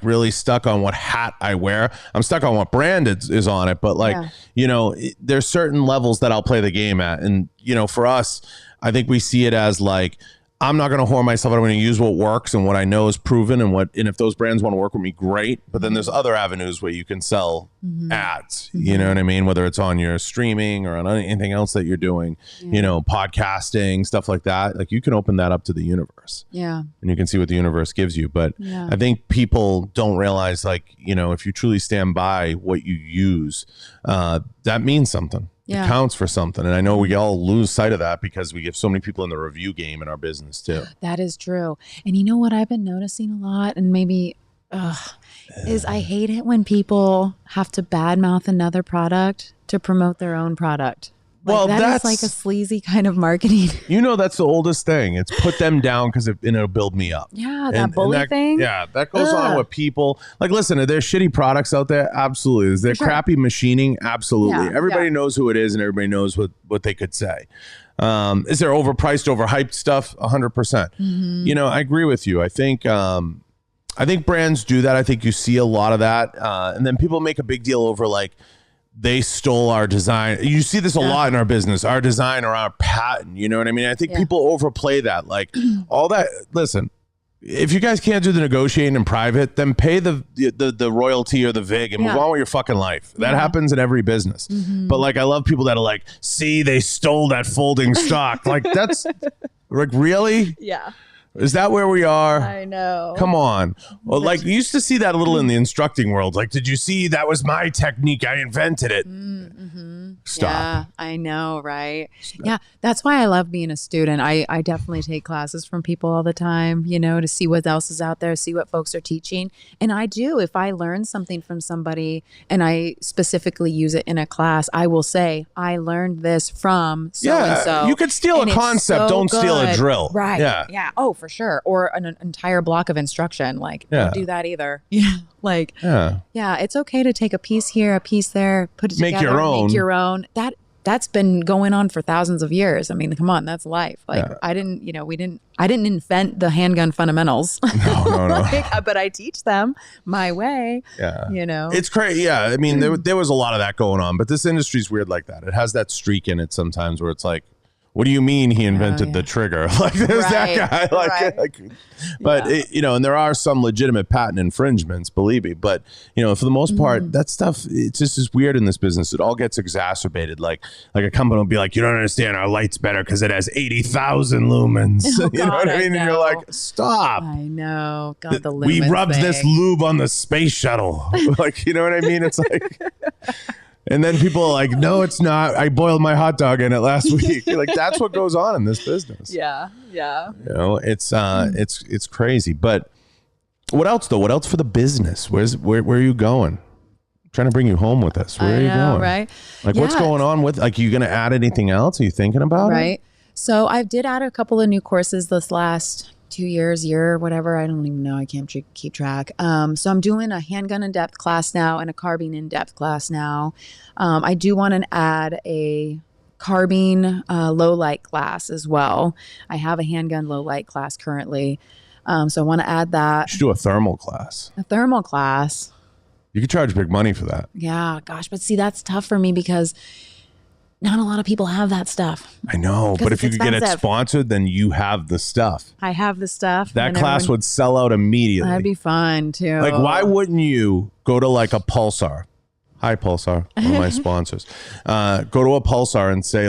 really stuck on what hat I wear? I'm stuck on what brand is on it. But there's certain levels that I'll play the game at. And, for us, I think we see it as like, I'm not going to whore myself out. I'm going to use what works and what I know is proven and if those brands want to work with me, great. But then there's other avenues where you can sell ads, you know what I mean? Whether it's on your streaming or on anything else that you're doing, podcasting, stuff like that. Like you can open that up to the universe. Yeah. And you can see what the universe gives you. But I think people don't realize if you truly stand by what you use, that means something. Yeah. It counts for something. And I know we all lose sight of that because we give so many people in the review game in our business too. That is true. And you know what I've been noticing a lot, and maybe is I hate it when people have to badmouth another product to promote their own product. That's like a sleazy kind of marketing. That's the oldest thing. It's put them down because it'll build me up. Yeah, that bully thing. Yeah, that goes on with people. Like, listen, are there shitty products out there? Absolutely. Is there crappy machining? Absolutely. Yeah, everybody knows who it is and everybody knows what they could say. Is there overpriced, overhyped stuff? 100%. I agree with you. I think brands do that. I think you see a lot of that. And then people make a big deal over they stole our design. You see this a lot in our business, our design or our patent. You know what I mean? I think people overplay that. Like all that. Listen, if you guys can't do the negotiating in private, then pay the royalty or the VIG and move on with your fucking life. That happens in every business. But I love people that are like, see, they stole that folding stock. That's really? Yeah. Is that where we are? I know. Come on. Well, you used to see that a little in the instructing world. Did you see that was my technique? I invented it. Stop. Yeah, I know, right? Stop. Yeah, that's why I love being a student. I definitely take classes from people all the time, to see what else is out there, see what folks are teaching. And I do. If I learn something from somebody and I specifically use it in a class, I will say, I learned this from so-and-so. You could steal a concept, don't steal a drill. Right. Yeah. Yeah. Oh, for sure. Or an entire block of instruction. Don't do that either. Yeah. It's okay to take a piece here, a piece there, put it together, make your own. That's been going on for thousands of years. I mean, come on, that's life. I didn't invent the handgun fundamentals. No. But I teach them my way. Yeah. It's crazy. Yeah. I mean, there was a lot of that going on, but this industry's weird like that. It has that streak in it sometimes where it's like, what do you mean he invented the trigger? There's that guy. But and there are some legitimate patent infringements, believe me. But for the most part, that stuff, it's just is weird in this business. It all gets exacerbated. Like a company will be like, you don't understand, our light's better because it has 80,000 lumens. You know what I mean? And you're like, stop. I know. God, the lumens we rubbed this lube on the space shuttle. You know what I mean? It's like. And then people are like, no, it's not. I boiled my hot dog in it last week. That's what goes on in this business. Yeah. Yeah. It's crazy. But what else though? What else for the business? Where are you going? I'm trying to bring you home with us. Where are you going? Right. What's going on with, you going to add anything else? Are you thinking about it? Right. So I did add a couple of new courses this last 2 year, whatever. I don't even know. I can't keep track. So I'm doing a handgun in-depth class now and a carbine in-depth class now. I do want to add a carbine low light class as well. I have a handgun low light class currently. So I want to add that. You should do a thermal class. A thermal class. You could charge big money for that. Yeah, gosh. But see, that's tough for me because not a lot of people have that stuff. I know, but if you could get it sponsored, then you have the stuff. I have the stuff. That class would sell out immediately. That'd be fun too. Why wouldn't you go to a Pulsar? Hi, Pulsar, one of my sponsors. Go to a Pulsar and say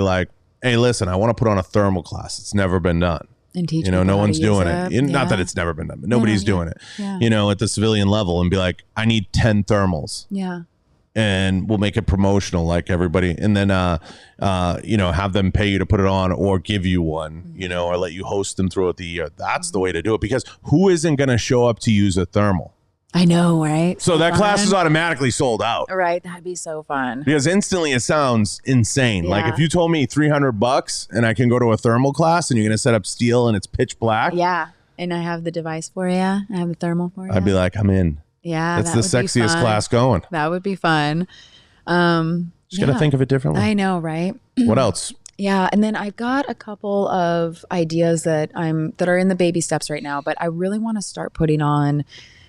hey, listen, I want to put on a thermal class. It's never been done. And teach You know, people no how to one's use doing it. it. Not that Yeah. it's never been done, but nobody's No, doing it. Yeah. You know, at the civilian level, and be like, I need 10 thermals. Yeah. And we'll make it promotional, like everybody, and then you know, have them pay you to put it on, or give you one, you know, or let you host them throughout the year. That's the way to do it, because who isn't going to show up to use a thermal? I know, right? So that class is automatically sold out. Right. That'd be so fun. Because instantly it sounds insane. Yeah. Like if you told me $300 and I can go to a thermal class and you're going to set up steel and it's pitch black, Yeah. And I have the device for you. I have the thermal for you. I'd be like, I'm in. Yeah. That's the that would be sexiest fun. class going. That would be fun. Just got to think of it differently. I know, right? What else? Yeah, and then I've got a couple of ideas that are in the baby steps right now, but I really want to start putting on,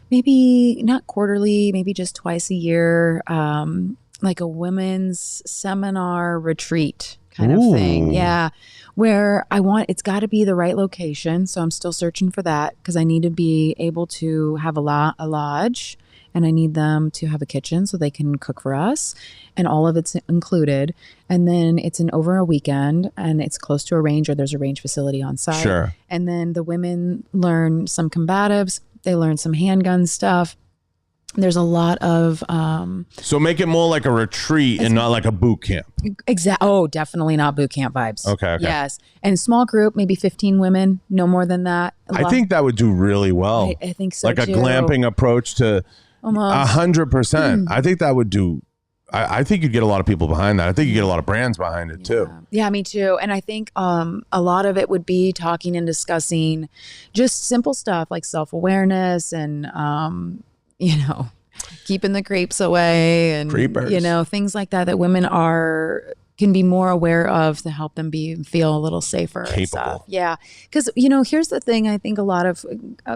maybe not quarterly, maybe just twice a year, like a women's seminar retreat kind of thing. Ooh. Yeah, where it's got to be the right location. So I'm still searching for that, because I need to be able to have a lodge, and I need them to have a kitchen so they can cook for us, and all of it's included. And then it's over a weekend, and it's close to a range, or there's a range facility on site. Sure. And then the women learn some combatives, they learn some handgun stuff. There's a lot of So make it more like a retreat and not like a boot camp. definitely not boot camp vibes. Okay. Yes. And small group, maybe 15 women, no more than that. I think that would do really well. I think so like too. a glamping approach to Almost. 100%. I think that would do. I think you'd get a lot of people behind that. I think you get a lot of brands behind it too. Yeah, me too. And I think a lot of it would be talking and discussing just simple stuff like self-awareness and, you know, keeping the creeps away and, Creepers. you know, things like that women can be more aware of to help them feel a little safer. And Capable. stuff. Yeah. Because, you know, here's the thing. I think a lot of,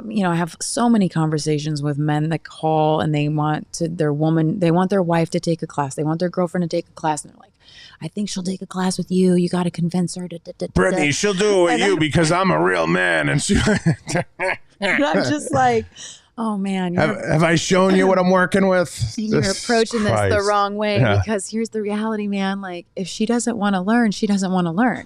you know, I have so many conversations with men that call and they want their wife to take a class. They want their girlfriend to take a class. And they're like, I think she'll take a class with you. You got to convince her. Brittany, she'll do it with you because I'm a real man. And she. And I'm just like, oh man, have I shown you what I'm working with? you're approaching this the Christ. wrong way. Yeah. Because here's the reality, man. Like, if she doesn't want to learn, she doesn't want to learn.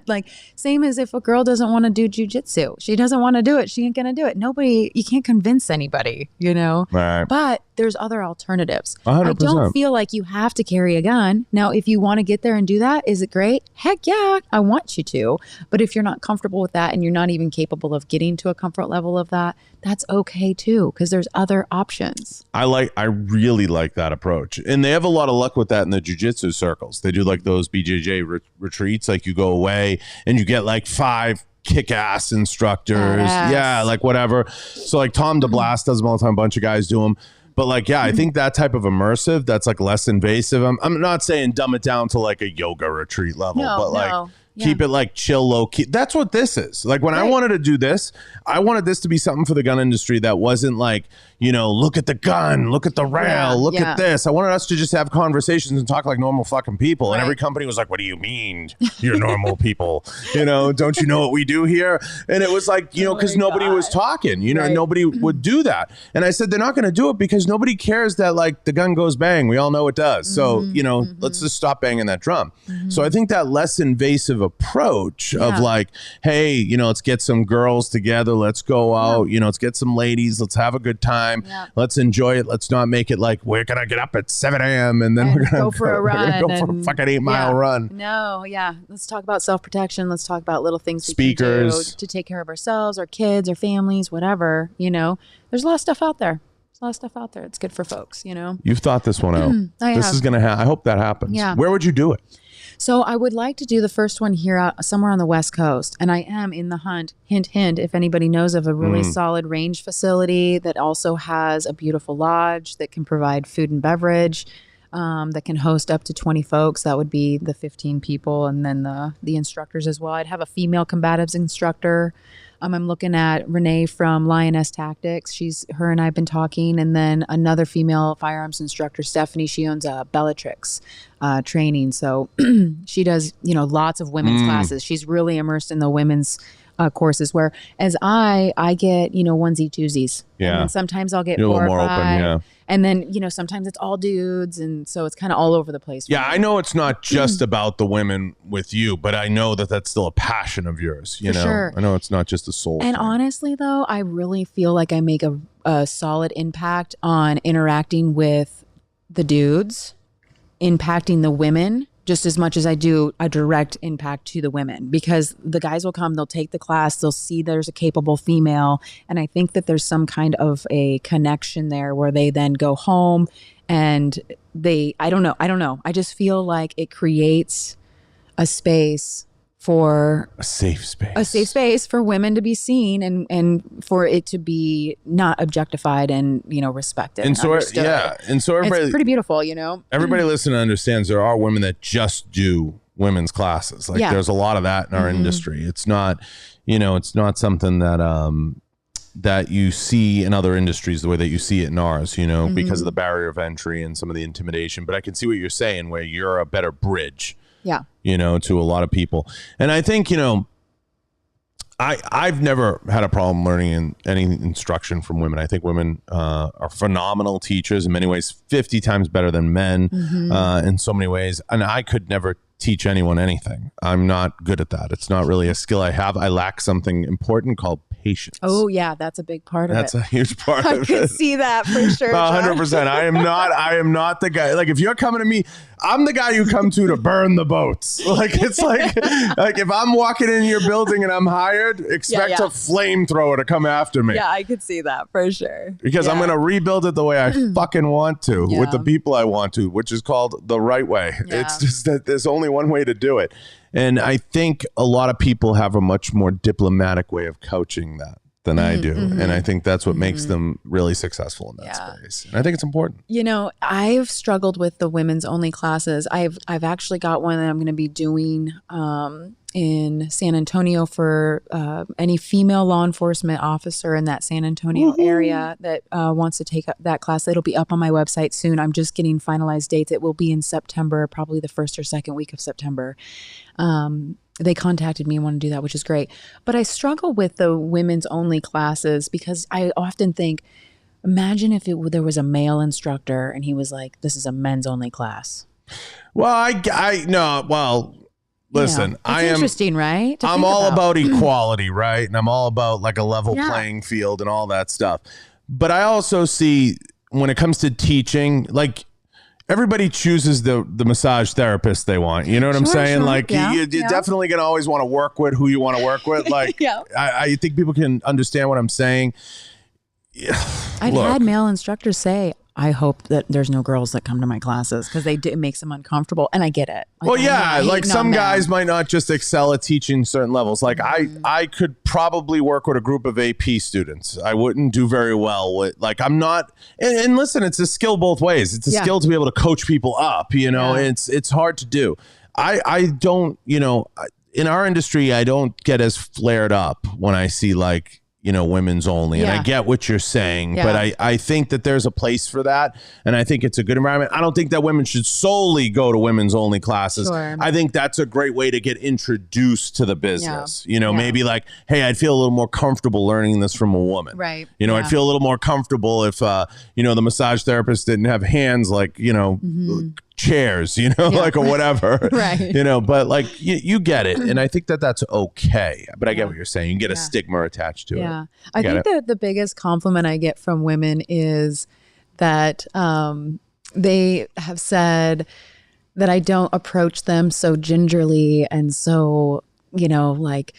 Like, same as if a girl doesn't want to do jujitsu, she doesn't want to do it. She ain't gonna do it. You can't convince anybody, you know. Right. But there's other alternatives. 100%. I don't feel like you have to carry a gun. Now, if you want to get there and do that, is it great? Heck yeah, I want you to. But if you're not comfortable with that and you're not even capable of getting to a comfort level of that, that's okay too, because there's other options. I really like that approach. And they have a lot of luck with that in the jiu-jitsu circles. They do like those BJJ retreats, like you go away and you get like 5 kick-ass instructors. Badass. Yeah, like whatever. So like Tom DeBlas does them all the time. A bunch of guys do them. But like, yeah, I think that type of immersive, that's like less invasive. I'm not saying dumb it down to like a yoga retreat level, but like keep it like chill, low key. That's what this is. Like when I wanted to do this, I wanted this to be something for the gun industry that wasn't like, you know, look at the gun, look at the rail, look at this. I wanted us to just have conversations and talk like normal fucking people. And every company was like, what do you mean you're normal people? You know, don't you know what we do here? And it was like, you know, because nobody was talking, you know, nobody would do that. And I said, they're not going to do it because nobody cares that like the gun goes bang. We all know it does. So, you know, let's just stop banging that drum. So I think that less invasive approach of like, hey, you know, let's get some girls together. Let's go out, you know, let's get some ladies. Let's have a good time. Let's enjoy it. Let's not make it like we're going to get up at 7 a.m. and then we're going to go for a run. We're going to go for a fucking 8-mile run. No, let's talk about self-protection. Let's talk about little things Speakers. we can do to take care of ourselves, our kids, our families, whatever. You know, there's a lot of stuff out there. It's good for folks, you know. You've thought this one out. This is going to happen. I hope that happens. Yeah. Where would you do it? So I would like to do the first one here somewhere on the West Coast. And I am in the hunt, hint, if anybody knows of a really solid range facility that also has a beautiful lodge that can provide food and beverage, that can host up to 20 folks. That would be the 15 people. And then the instructors as well. I'd have a female combatives instructor. I'm looking at Renee from Lioness Tactics. Her and I have been talking. And then another female firearms instructor, Stephanie. She owns Bellatrix training. So she does, you know, lots of women's classes. She's really immersed in the women's courses, where as I get, onesie twosies. Yeah. And then sometimes I'll get You're a 4 little or more 5. open, yeah. And then, sometimes it's all dudes. And so it's kind of all over the place. Yeah, I know it's not just about the women with you, but I know that that's still a passion of yours. You know, sure. I know it's not just a soul And thing. honestly, though, I really feel like I make a solid impact on interacting with the dudes, impacting the women just as much as I do a direct impact to the women, because the guys will come, they'll take the class, they'll see there's a capable female. And I think that there's some kind of a connection there where they then go home and I don't know. I just feel like it creates a space for A safe space for women to be seen and for it to be not objectified and, respected. And so, understood. And so everybody, it's pretty beautiful, everybody listening understands there are women that just do women's classes. Like there's a lot of that in our industry. It's not, it's not something that, that you see in other industries the way that you see it in ours, because of the barrier of entry and some of the intimidation. But I can see what you're saying, where you're a better bridge. Yeah. To a lot of people. And I think, I've never had a problem learning in any instruction from women. I think women are phenomenal teachers in many ways, 50 times better than men in so many ways. And I could never teach anyone anything. I'm not good at that. It's not really a skill I have. I lack something important called patience. Oh yeah, that's a big part of That's it. a huge part I of can it. see that for sure. 100%. I am not the guy. Like if you're coming to me, I'm the guy you come to burn the boats. Like it's like if I'm walking in your building and I'm hired, expect a flamethrower to come after me. Yeah, I could see that for sure. Because I'm going to rebuild it the way I fucking want to with the people I want to, which is called the right way. Yeah. It's just that there's only one way to do it. And I think a lot of people have a much more diplomatic way of coaching that than I do. And I think that's what makes them really successful in that space. And I think it's important. I've struggled with the women's only classes. I've actually got one that I'm going to be doing in San Antonio for any female law enforcement officer in that San Antonio area that wants to take that class. It'll be up on my website soon. I'm just getting finalized dates. It will be in September, probably the first or second week of September. They contacted me and want to do that, which is great. But I struggle with the women's only classes because I often think, imagine if there was a male instructor and he was like, this is a men's only class. Well, listen, It's interesting, right? I'm all about equality, right? And I'm all about like a level playing field and all that stuff. But I also see when it comes to teaching, like everybody chooses the massage therapist they want. You know what I'm saying? Sure. Like you're definitely going to always want to work with who you want to work with. Like I think people can understand what I'm saying. I've had male instructors say, I hope that there's no girls that come to my classes because it makes them uncomfortable. And I get it. Like some guys might not just excel at teaching certain levels. Like I could probably work with a group of AP students. I wouldn't do very well with, like, I'm not, and listen, it's a skill both ways. It's a skill to be able to coach people up, it's hard to do. I don't, in our industry, I don't get as flared up when I see like, women's only. And I get what you're saying, but I think that there's a place for that. And I think it's a good environment. I don't think that women should solely go to women's only classes. Sure. I think that's a great way to get introduced to the business. Maybe like, hey, I'd feel a little more comfortable learning this from a woman. Right. I'd feel a little more comfortable if, the massage therapist didn't have hands like, chairs, like or whatever. Right. But like you get it. And I think that that's okay. But I get what you're saying. You can get a stigma attached to it. Yeah. I think that the biggest compliment I get from women is that they have said that I don't approach them so gingerly and so, like,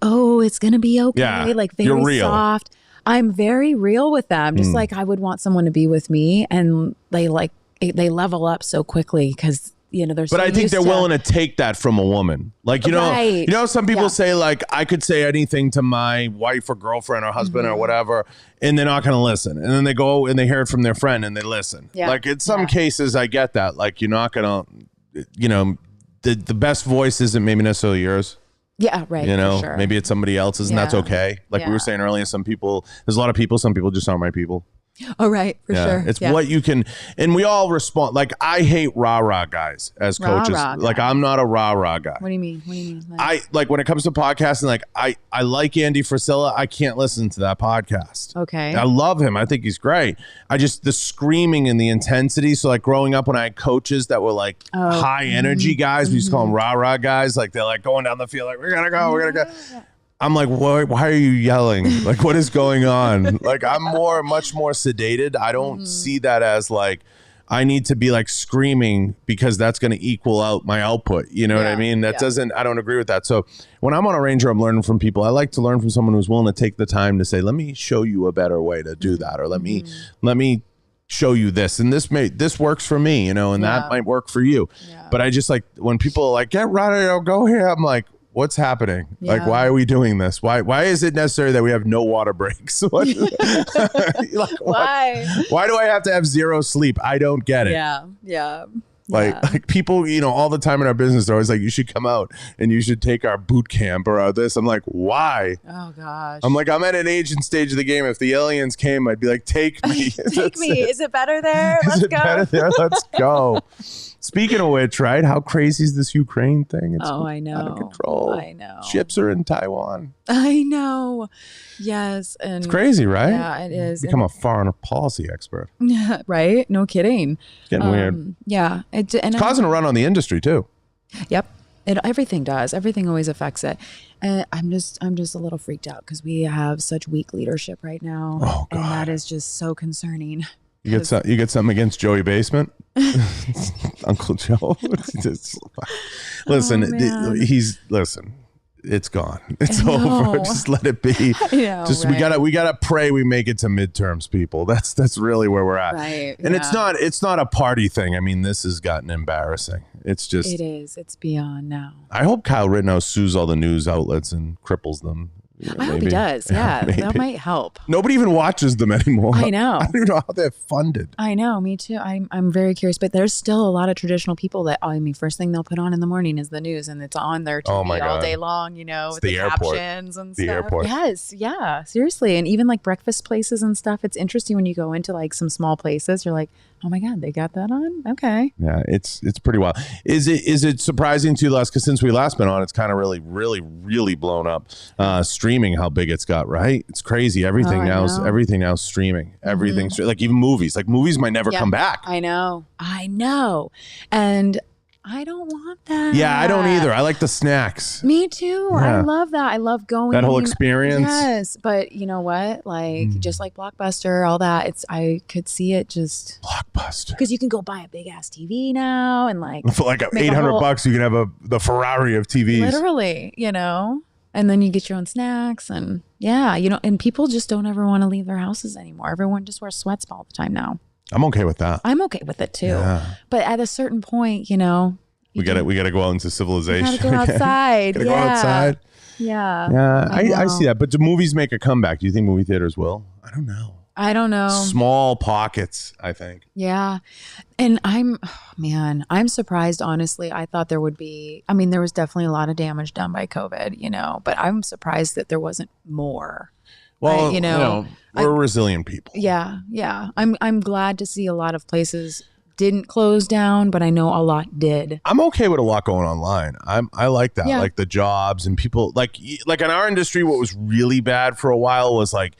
oh, it's going to be okay. Yeah, like very you're real. soft. I'm very real with them. Just like I would want someone to be with me, and they level up so quickly because they're so but I think used they're to, willing to take that from a woman. Like, some people say like, I could say anything to my wife or girlfriend or husband or whatever, and they're not going to listen. And then they go and they hear it from their friend and they listen. Yeah. Like in some cases I get that. Like you're not going to, the best voice isn't maybe necessarily yours. Yeah, right. For sure. Maybe it's somebody else's and that's okay. Like we were saying earlier, some people just aren't my people. Oh, right. For sure. It's what you can, and we all respond. Like, I hate rah-rah guys as coaches. Rah-rah Like, guys. I'm not a rah-rah guy. What do you mean? What do you mean? I like when it comes to podcasting, like I like Andy Frisella. I can't listen to that podcast. Okay. I love him. I think he's great. I just, the screaming and the intensity. So like growing up when I had coaches that were like high energy guys, we used to call them rah-rah guys. Like they're like going down the field, like, we're going to go, we're going to go. I'm like, why are you yelling? Like, what is going on? Like, I'm much more sedated. I don't see that as like, I need to be like screaming because that's going to equal out my output. You know what I mean? That doesn't, I don't agree with that. So when I'm on a ranger, I'm learning from people. I like to learn from someone who's willing to take the time to say, let me show you a better way to do that. Or let me show you this. And this works for me, you know, and that might work for you. Yeah. But I just like, when people are like, get right, go here. I'm like, what's happening? Yeah. Like, why are we doing this? Why is it necessary that we have no water breaks? Like, why? Why do I have to have zero sleep? I don't get it. Yeah. Like people, you know, all the time in our business are always like, you should come out and you should take our boot camp or our this. I'm like, why? Oh gosh. I'm like, I'm at an age and stage of the game. If the aliens came, I'd be like, take me. Take me. Is it better there? Let's go. Better there? Let's go. Speaking of which, right? How crazy is this Ukraine thing? It's I know. Out of control. I know. Ships are in Taiwan. I know. Yes. And it's crazy, right? Yeah, it is. Become a foreign policy expert. Yeah, right? No kidding. Getting weird. Yeah. It's causing a run on the industry too. Yep. Everything does. Everything always affects it. And I'm just a little freaked out because we have such weak leadership right now. Oh, God. And that is just so concerning. You get something against Joey Basement? Uncle Joe? Listen, it's gone. It's over. Just let it be. Just right? we gotta pray we make it to midterms, people. That's really where we're at. Right. And it's not a party thing. I mean, this has gotten embarrassing. It's just, it is. It's beyond now. I hope Kyle Rittenhouse sues all the news outlets and cripples them. I hope he does. Yeah, that might help. Nobody even watches them anymore. I know. I don't even know how they're funded. I know. Me too. I'm very curious. But there's still a lot of traditional people that, first thing they'll put on in the morning is the news, and it's on their TV all day long, you know, with the captions and stuff. The airport. Yes. Yeah. Seriously. And even like breakfast places and stuff. It's interesting when you go into like some small places, you're like, oh my God, they got that on? Okay. Yeah, it's pretty wild. Is it surprising to you, Les? Because since we last been on, it's kind of really blown up. Streaming, how big it's got, right? It's crazy. Everything now is streaming. Everything's like even movies. Like movies might never come back. I know. And I don't want that. Yeah, I don't either. I like the snacks. Me too. Yeah. I love that. I love going. That whole experience. Yes. But you know what? Like just like Blockbuster, all that. I could see it just. Blockbuster. Because you can go buy a big ass TV now and like. For like $800 you can have the Ferrari of TVs. Literally, you know. And then you get your own snacks and and people just don't ever want to leave their houses anymore. Everyone just wears sweats all the time now. I'm okay with that. I'm okay with it too. Yeah. But at a certain point, we gotta go out into civilization. Gotta go outside. Go outside. Yeah. Yeah. I see that. But do movies make a comeback? Do you think movie theaters will? I don't know. Small pockets, I think. Yeah. And I'm surprised, honestly. I thought there would be, there was definitely a lot of damage done by COVID, but I'm surprised that there wasn't more. Well, we're resilient people. Yeah. Yeah. I'm glad to see a lot of places didn't close down, but I know a lot did. I'm okay with a lot going online. I like that. Like the jobs and people like in our industry, what was really bad for a while was like,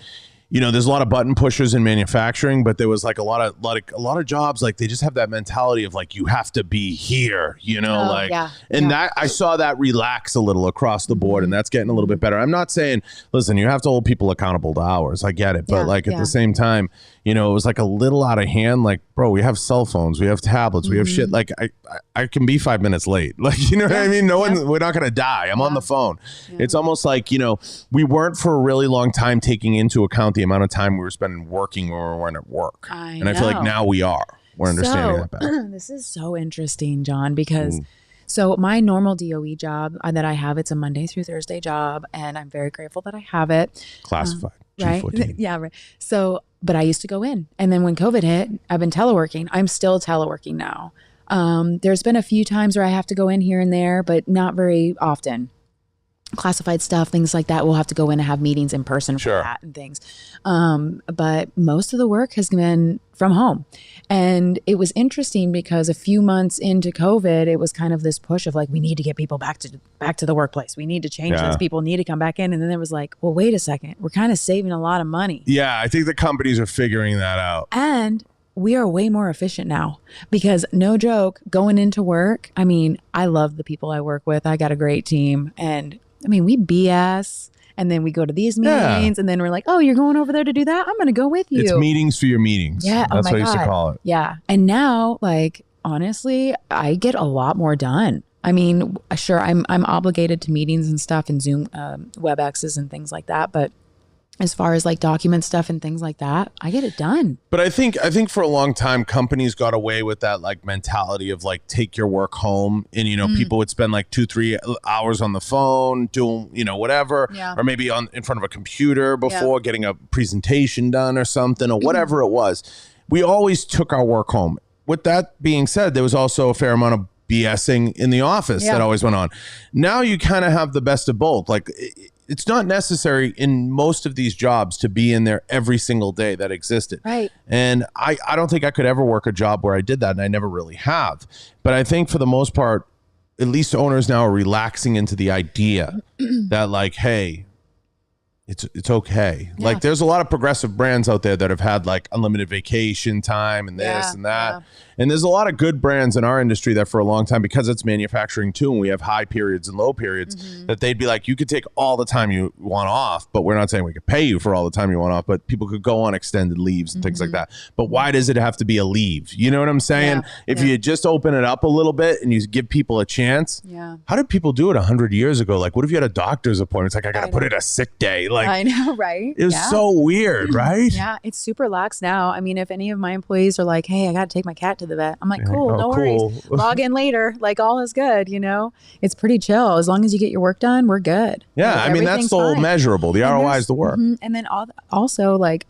there's a lot of button pushers in manufacturing, but there was like a lot of jobs, like they just have that mentality of like, you have to be here, that I saw that relax a little across the board, and that's getting a little bit better. I'm not saying, listen, you have to hold people accountable to hours. I get it. But at the same time, it was like a little out of hand. Like, bro, we have cell phones, we have tablets, we have shit. Like I can be 5 minutes late. Like, what I mean? We're not going to die. I'm on the phone. Yeah. It's almost like, we weren't for a really long time taking into account the amount of time we were spending working or when at work. I feel like now we are. We're understanding that better. This is so interesting, John, because so my normal DOE job that I have, it's a Monday through Thursday job, and I'm very grateful that I have it. Classified. Right? Yeah, right. So, but I used to go in, and then when COVID hit, I've been teleworking. I'm still teleworking now. There's been a few times where I have to go in here and there, but not very often. classified stuff, things like that. We'll have to go in and have meetings in person for Sure. that and things. But most of the work has been from home. And it was interesting because a few months into COVID, it was kind of this push of like, we need to get people back to the workplace. We need to change this. People need to come back in. And then it was like, well, wait a second. We're kind of saving a lot of money. Yeah, I think the companies are figuring that out. And we are way more efficient now because no joke, going into work, I mean, I love the people I work with. I got a great team. And I mean, we BS and then we go to these meetings and then we're like, oh, you're going over there to do that? I'm going to go with you. It's meetings for your meetings. Yeah. That's what I used to call it. Yeah. And now, like, honestly, I get a lot more done. I mean, sure, I'm obligated to meetings and stuff and Zoom, WebExes and things like that. But as far as like document stuff and things like that, I get it done. But I think for a long time, companies got away with that like mentality of like, take your work home. And, you know, people would spend like 2-3 hours on the phone doing, you know, whatever, or maybe in front of a computer before getting a presentation done or something or whatever it was. We always took our work home. With that being said, there was also a fair amount of BSing in the office that always went on. Now you kind of have the best of both. Like, it's not necessary in most of these jobs to be in there every single day that existed. Right. And I don't think I could ever work a job where I did that, and I never really have. But I think for the most part, at least owners now are relaxing into the idea that like, hey, it's okay. Yeah. Like there's a lot of progressive brands out there that have had like unlimited vacation time and this and that. Yeah. And there's a lot of good brands in our industry that for a long time, because it's manufacturing too, and we have high periods and low periods, that they'd be like, you could take all the time you want off, but we're not saying we could pay you for all the time you want off, but people could go on extended leaves and things like that. But why does it have to be a leave? You know what I'm saying? If you just open it up a little bit and you give people a chance, how did people do it 100 years ago? Like, what if you had a doctor's appointment? It's like, I got to put in a sick day. Like, I know, right? It was so weird, right? Yeah, it's super lax now. I mean, if any of my employees are like, hey, I got to take my cat to the vet, I'm like, cool, no worries. Log in later. Like, all is good, you know? It's pretty chill. As long as you get your work done, we're good. Yeah, like, I mean, that's the whole measurable. The ROI is the work. And then also, like,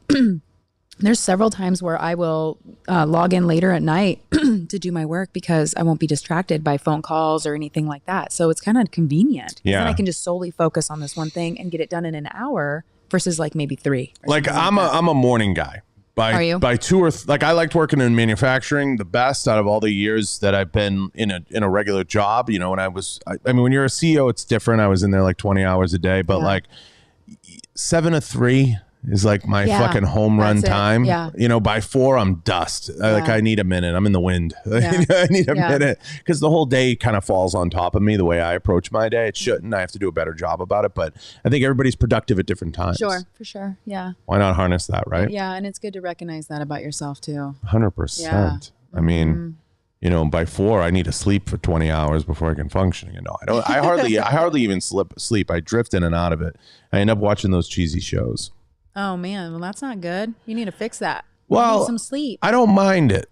there's several times where I will log in later at night to do my work because I won't be distracted by phone calls or anything like that. So it's kind of convenient. Yeah. Then I can just solely focus on this one thing and get it done in an hour versus like maybe 3. Like I'm a morning guy. Are you? By 2 or like I liked working in manufacturing the best out of all the years that I've been in a regular job. You know, when I mean, when you're a CEO, it's different. I was in there like 20 hours a day, but like 7 to 3 is like my fucking home run time. Yeah. You know, by 4, I'm dust. I need a minute. I'm in the wind. I need a minute because the whole day kind of falls on top of me the way I approach my day. It shouldn't. I have to do a better job about it. But I think everybody's productive at different times. Sure, for sure. Yeah. Why not harness that, right? Yeah. And it's good to recognize that about yourself too. 100%. Yeah. I mean, you know, by 4, I need to sleep for 20 hours before I can function. You know, I hardly even sleep. I drift in and out of it. I end up watching those cheesy shows. Oh man, well that's not good. You need to fix that. Well, you need some sleep. I don't mind it.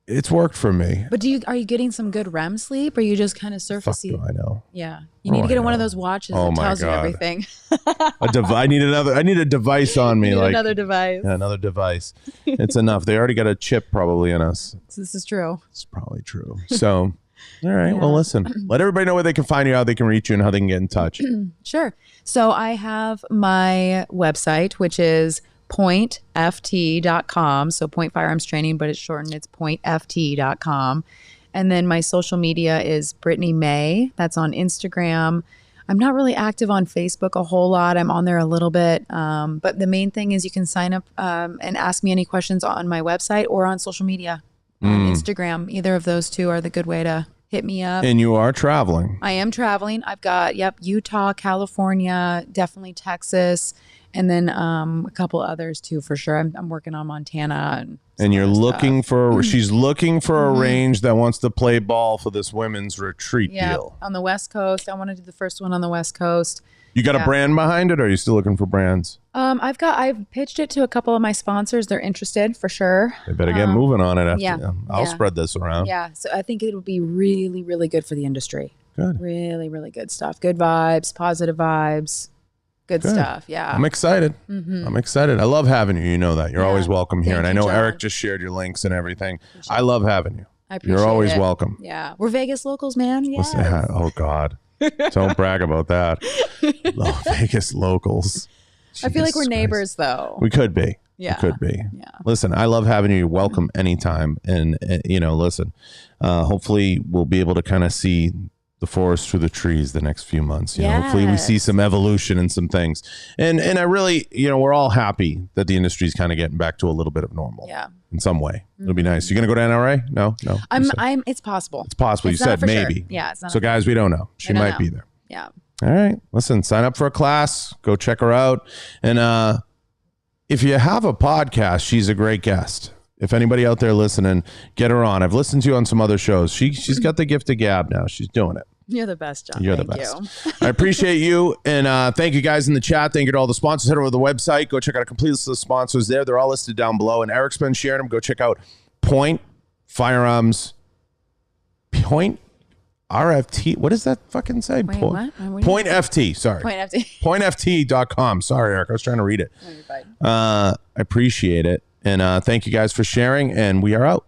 It's worked for me. But are you getting some good REM sleep, or you just kind of surfacey? Fuck do I know? Yeah, you need to get one of those watches that tells you everything. I need a device on me. Like another device. Yeah, another device. It's enough. They already got a chip probably in us. This is true. It's probably true. So. All right. Yeah. Well, listen, let everybody know where they can find you, how they can reach you, and how they can get in touch. Sure. So I have my website, which is pointft.com. So Point Firearms Training, but it's shortened. It's pointft.com. And then my social media is Brittany Mae. That's on Instagram. I'm not really active on Facebook a whole lot. I'm on there a little bit. But the main thing is you can sign up and ask me any questions on my website or on social media. On Instagram. Either of those two are the good way to hit me up. And you are traveling. I am traveling. I've got, Utah, California, definitely Texas, and then a couple others too, for sure. I'm working on Montana. And you're looking she's looking for a range that wants to play ball for this women's retreat deal. On the West Coast. I want to do the first one on the West Coast. You got a brand behind it, or are you still looking for brands? I've pitched it to a couple of my sponsors. They're interested for sure. They better get moving on it. I'll spread this around. Yeah. So I think it would be really, really good for the industry. Good. Really, really good stuff. Good vibes, positive vibes. Good stuff. Yeah. I'm excited. I'm excited. I love having you. You know that. You're always welcome here. And I know John. Eric just shared your links and everything. I love having you. I appreciate You're always it. welcome. Yeah. We're Vegas locals, man. Yeah. Oh, God. Don't brag about that. Vegas locals. I feel like Jesus we're Christ. neighbors, though. We could be. Yeah. We could be. Yeah. Listen, I love having you. You're welcome anytime. And, listen, hopefully we'll be able to kind of see the forest through the trees the next few months. Hopefully we see some evolution and some things. And I really, we're all happy that the industry's kind of getting back to a little bit of normal. Yeah. In some way. It'll be nice. You're going to go to NRA? No. It's possible. It's possible. It's you said not for maybe. Sure. Yeah. It's not so guys, we don't know. She might be there. Yeah. All right. Listen, sign up for a class. Go check her out. And if you have a podcast, she's a great guest. If anybody out there listening, get her on. I've listened to you on some other shows. She's got the gift of gab now. She's doing it. You're the best, John. You're the best. I appreciate you. And thank you guys in the chat. Thank you to all the sponsors. Head over to the website. Go check out a complete list of the sponsors there. They're all listed down below. And Eric's been sharing them. Go check out POINT Firearms. POINT RFT. What does that fucking say? Wait, what? POINT FT. Sorry. POINT FT. POINTFT.com. Sorry, Eric. I was trying to read it. No, you're fine. I appreciate it. And thank you guys for sharing. And we are out.